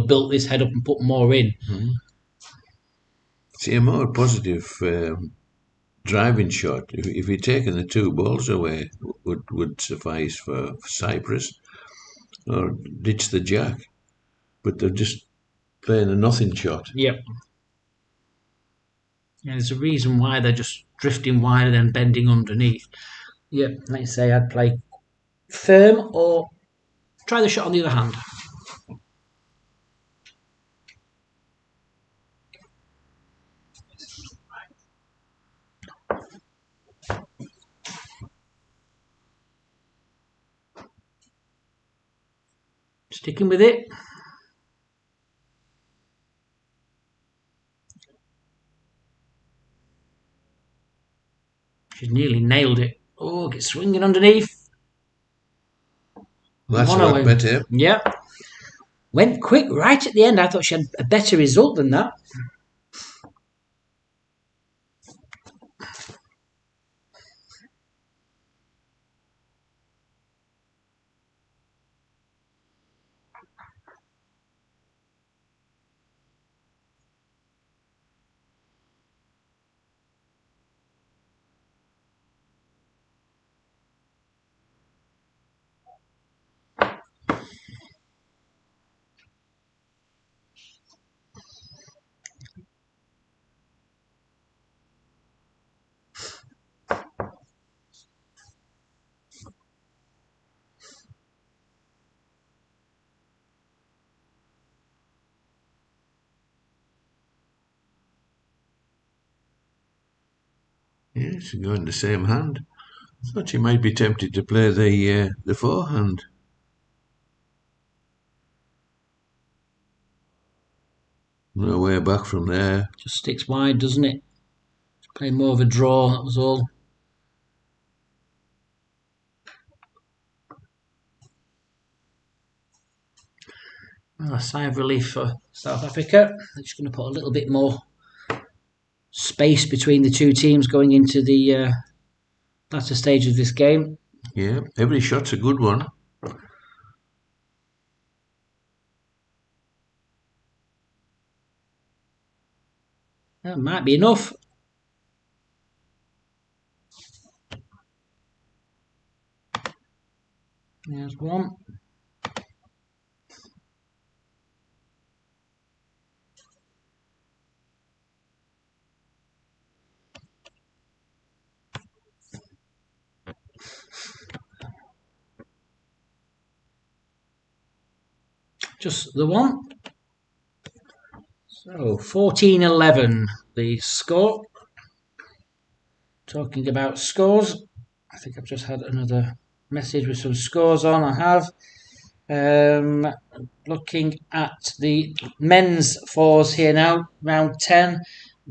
built this head up and put more in. Mm-hmm. See, a more positive driving shot, if you'd taken the 2 balls away, would suffice for Cyprus, or ditch the jack. But they've just playing a nothing shot. Yep. Yeah, there's a reason why they're just drifting wider than bending underneath. Yep, like you say, I'd play firm or try the shot on the other hand. Sticking with it. She's nearly nailed it. Oh, gets swinging underneath. Well, that's a lot better. Yeah. Went quick right at the end. I thought she had a better result than that. Yeah, she's going the same hand. I thought she might be tempted to play the forehand. No way back from there. Just sticks wide, doesn't it? Playing more of a draw, that was all. Well, a sigh of relief for South Africa. They're just going to put a little bit more space between the two teams going into the latter stage of this game. Yeah, every shot's a good one. That might be enough. There's one. Just the one. So 14-11 the score. Talking about scores, I think I've just had another message with some scores on. I have. Looking at the men's fours here now, round 10.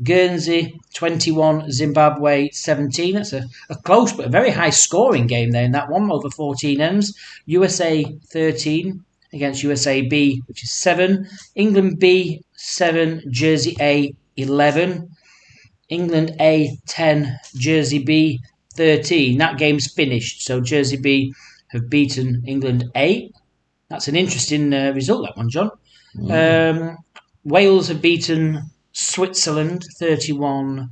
Guernsey 21, Zimbabwe 17. That's a close but a very high scoring game there in that one, over 14 ends. USA 13 against USA B, which is 7. England B 7, Jersey A 11. England A 10, Jersey B 13. That game's finished, so Jersey B have beaten England A. That's an interesting result, that one, John. Wales have beaten Switzerland 31-7,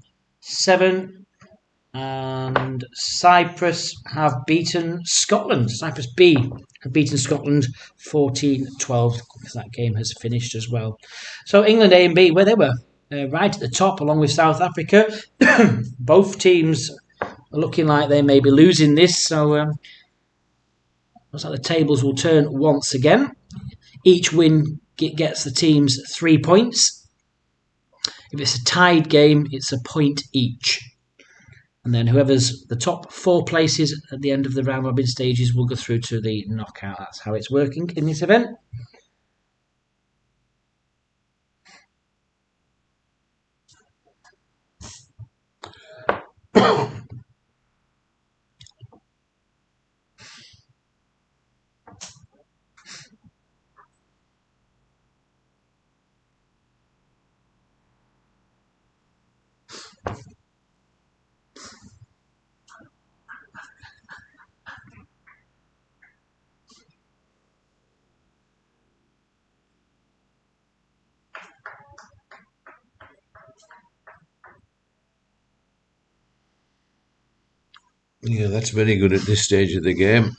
and Cyprus have beaten Scotland. Cyprus B have beaten Scotland 14-12, because that game has finished as well. So England A and B, where they were right at the top along with South Africa. Both teams are looking like they may be losing this, so looks like the tables will turn once again. Each win gets the teams 3 points. If it's a tied game, it's a point each. And then whoever's the top 4 places at the end of the round robin stages will go through to the knockout. That's how it's working in this event. Yeah, that's very good at this stage of the game.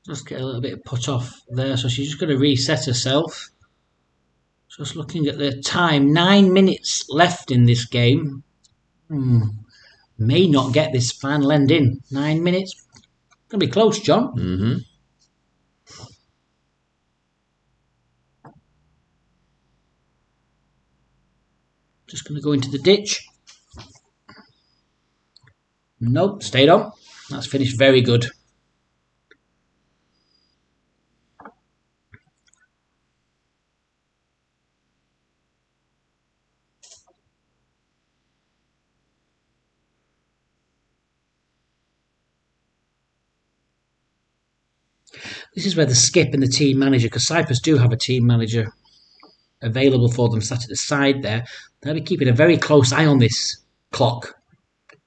Just get a little bit of put off there, so she's just going to reset herself. Just looking at the time, 9 minutes left in this game. May not get this final end in 9 minutes. Gonna be close, John. Just gonna go into the ditch. Nope, stayed on. That's finished very good. This is where the skip and the team manager, because Cyprus do have a team manager available for them sat at the side there, they'll be keeping a very close eye on this clock,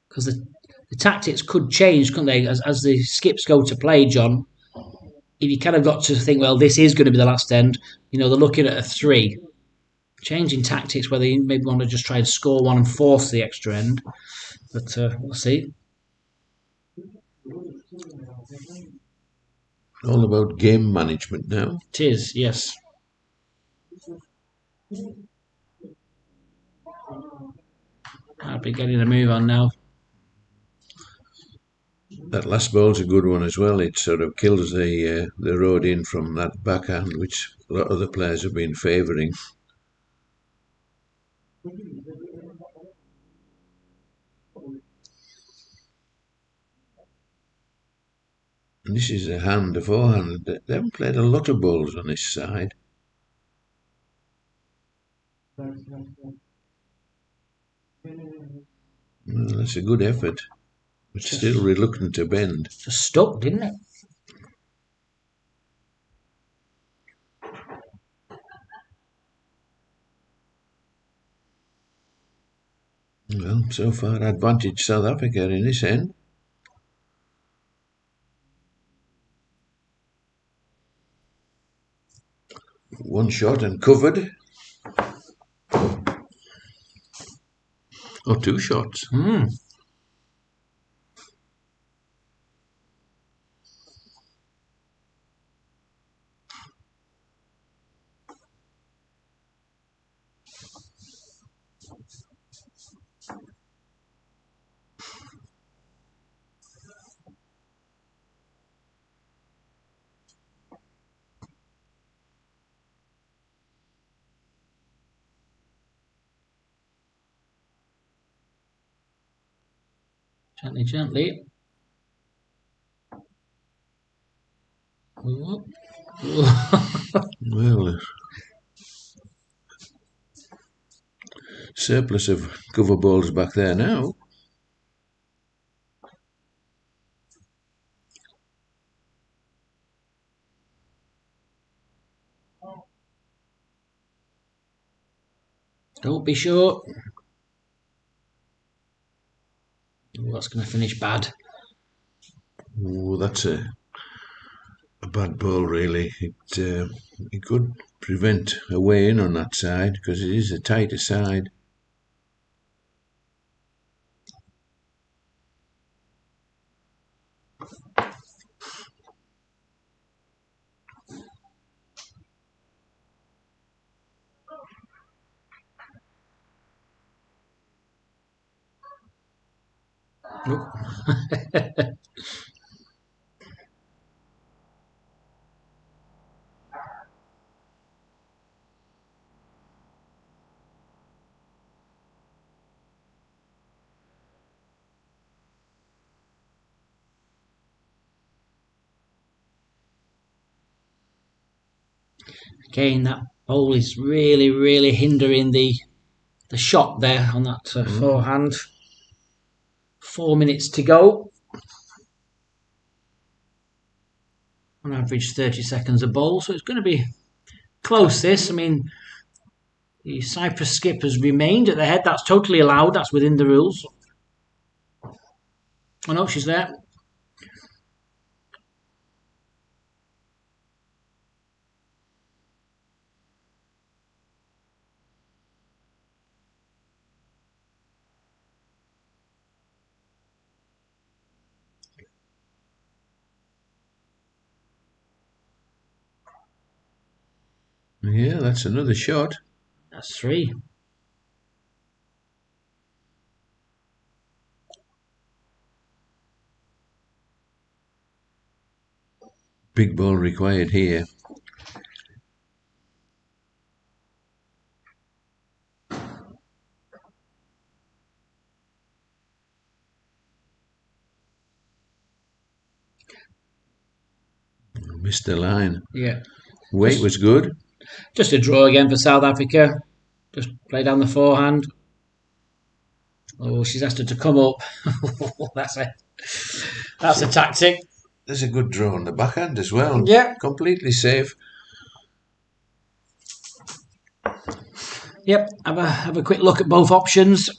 because the tactics could change, couldn't they, as the skips go to play, John. If you kind of got to think, well, this is going to be the last end, they're looking at a 3. Changing tactics, whether you maybe want to just try and score one and force the extra end. But we'll see. All about game management now. It is, yes. I'll be getting a move on now. That last ball's a good one as well. It sort of kills the road in from that backhand, which a lot of the players have been favouring. And this is a forehand. They haven't played a lot of balls on this side. Well, that's a good effort, but still reluctant to bend. Just stuck, didn't it? Well, so far advantage South Africa in this end. One shot and covered. Or 2 shots. Gently, gently. Well, surplus of cover balls back there now. Don't be short. That's going to finish bad. Oh, that's a bad ball, really. It could prevent a way in on that side, because it is a tighter side. Nope. Again, that ball is really, really hindering the shot there on that forehand. 4 minutes to go. On average 30 seconds a ball, so it's going to be close this. I mean, the Cyprus skip has remained at the head. That's totally allowed. That's within the rules. Oh no, she's there. Yeah, that's another shot. That's 3. Big ball required here. Missed the line. Yeah. Weight was good. Just a draw again for South Africa. Just play down the forehand. Oh, she's asked her to come up. That's a tactic. There's a good draw on the backhand as well. Yeah. Completely safe. Yep. Have a quick look at both options.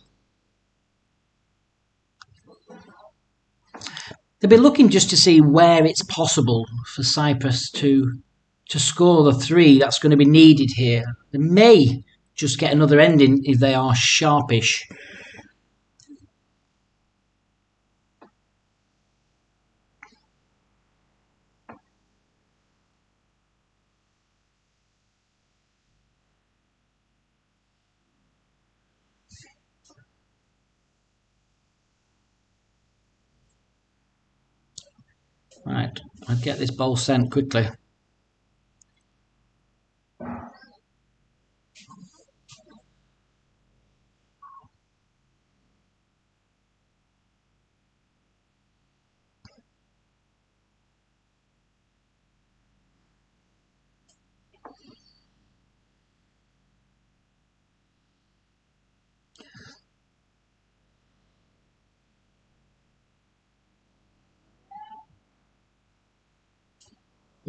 They've been looking just to see where it's possible for Cyprus to score the 3 that's going to be needed here. They may just get another ending if they are sharpish. Right, I'll get this ball sent quickly.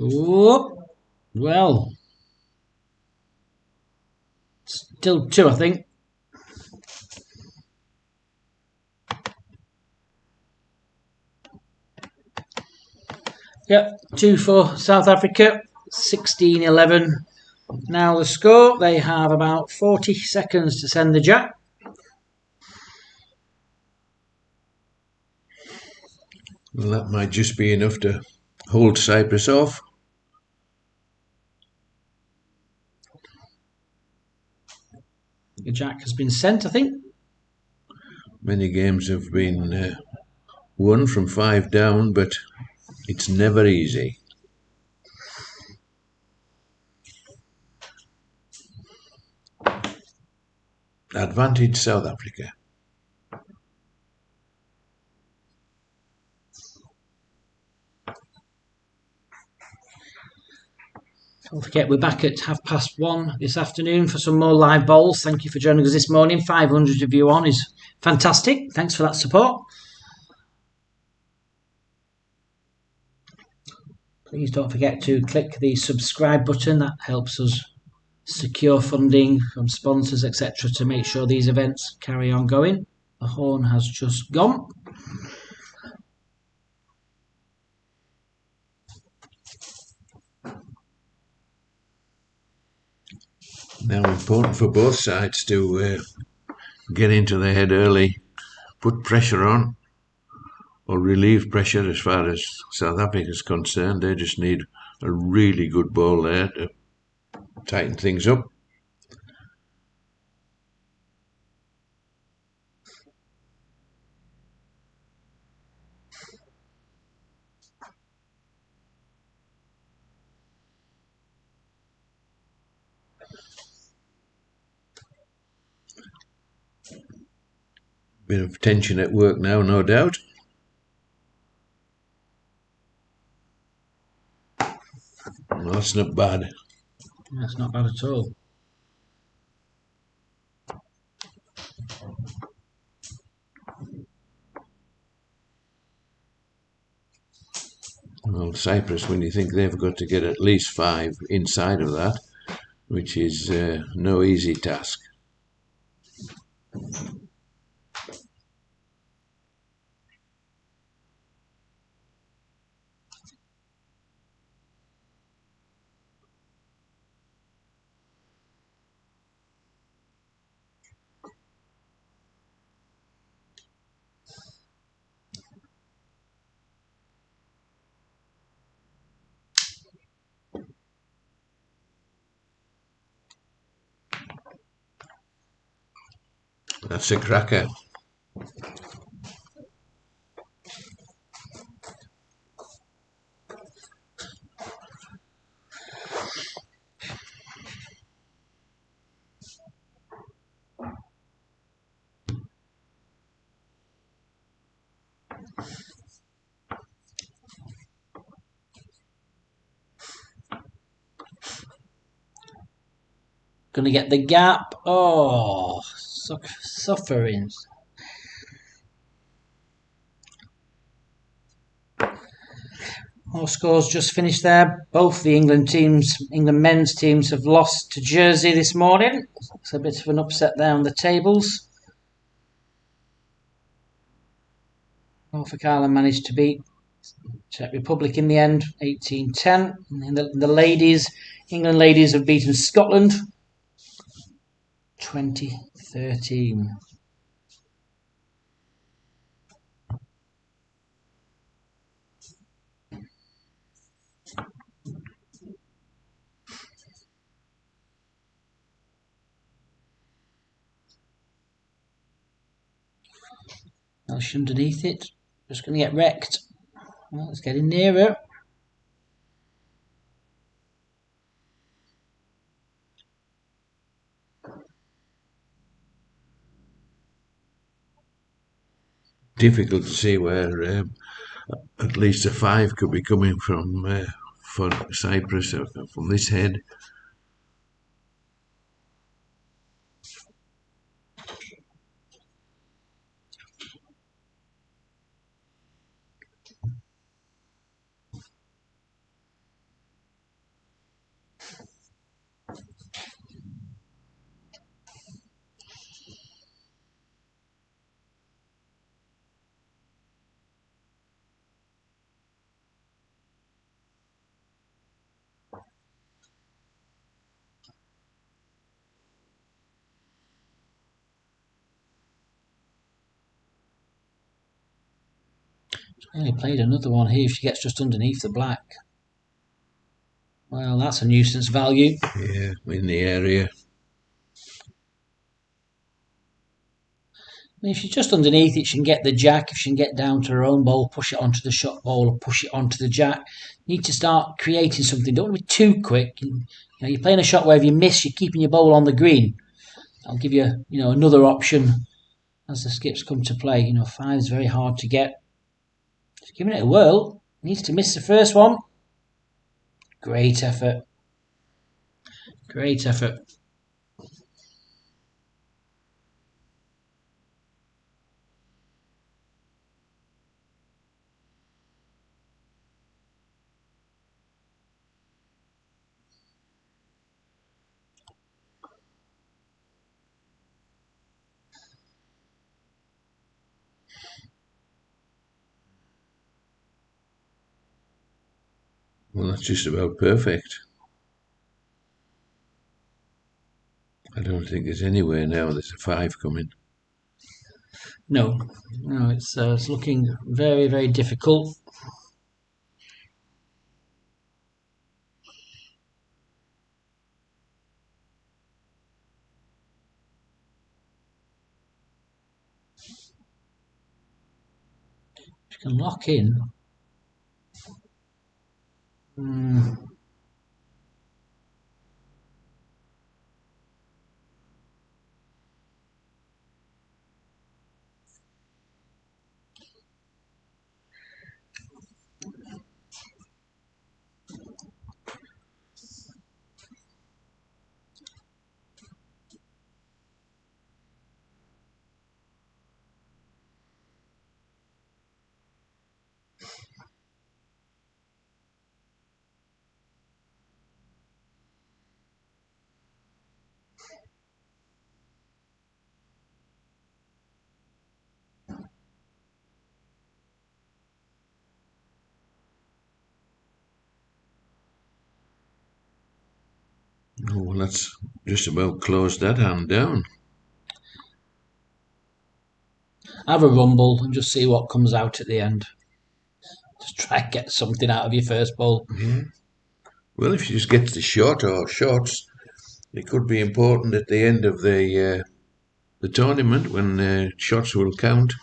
Oh, well, still 2, I think. Yep, 2 for South Africa, 16-11. Now the score, they have about 40 seconds to send the jack. Well, that might just be enough to hold Cyprus off. The jack has been sent, I think. Many games have been won from 5 down, but it's never easy. Advantage South Africa. Don't forget, we're back at 1:30 this afternoon for some more live bowls. Thank you for joining us this morning. 500 of you on is fantastic. Thanks for that support. Please don't forget to click the subscribe button. That helps us secure funding from sponsors, etc., to make sure these events carry on going. The horn has just gone. Now important for both sides to get into the head early, put pressure on, or relieve pressure as far as South Africa is concerned. They just need a really good ball there to tighten things up. Bit of tension at work now, no doubt. Well, that's not bad. That's not bad at all. Well, Cyprus, when you think they've got to get at least 5 inside of that, which is no easy task. That's a cracker. Gonna get the gap. Oh, sufferings. More scores just finished there. Both the England men's teams have lost to Jersey this morning. It's a bit of an upset there on the tables. Norfolk Island managed to beat Czech Republic in the end, 18-10. And the ladies, England ladies have beaten Scotland 2013. Welsh underneath it, just going to get wrecked. Well, it's getting nearer. Difficult to see where at least a 5 could be coming from for Cyprus from this head. Only played another one here if she gets just underneath the black. Well, that's a nuisance value. Yeah, in the area. I mean, if she's just underneath it, she can get the jack. If she can get down to her own bowl, push it onto the shot bowl or push it onto the jack. You need to start creating something. Don't want to be too quick. You're playing a shot where if you miss, you're keeping your bowl on the green. I'll give you, another option as the skips come to play. 5 is very hard to get. Just giving it a whirl. Needs to miss the first one. Great effort. Great effort. Well, that's just about perfect. I don't think there's anywhere now there's a 5 coming. No, it's looking very, very difficult. She can lock in. Oh, well, that's just about closed that hand down. Have a rumble and just see what comes out at the end. Just try and get something out of your first bowl. Yeah. Well, if she just gets the shot or shots, it could be important at the end of the the tournament when shots will count.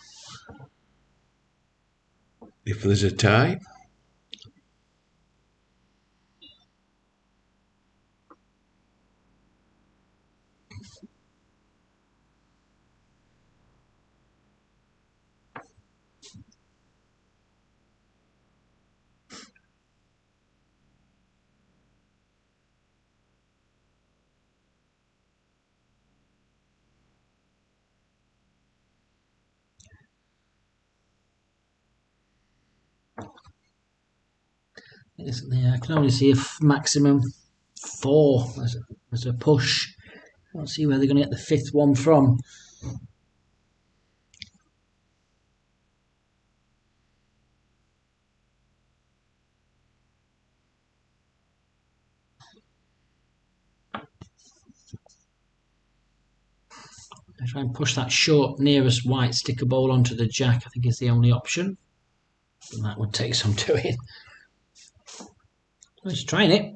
If there's a tie. I can only see a maximum 4 as a push. I don't see where they're going to get the 5th one from. I try and push that short nearest white sticker ball onto the jack, I think is the only option. And that would take some doing. Let's try it.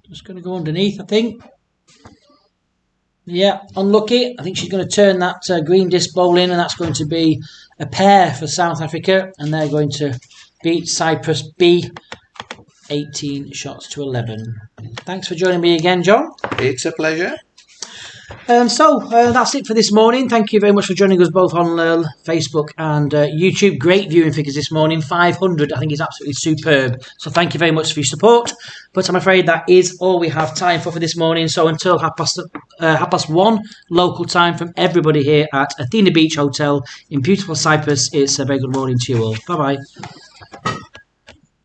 Just going to go underneath, I think. Yeah, unlucky. I think she's going to turn that green disc bowl in, and that's going to be a pair for South Africa, and they're going to beat Cyprus B 18 shots to 11. Thanks for joining me again, John. It's a pleasure. So that's it for this morning. Thank you very much for joining us both on Facebook and YouTube. Great viewing figures this morning. 500, I think, is absolutely superb. So thank you very much for your support. But I'm afraid that is all we have time for this morning. So until 1:30 local time from everybody here at Athena Beach Hotel in beautiful Cyprus, it's a very good morning to you all. Bye-bye.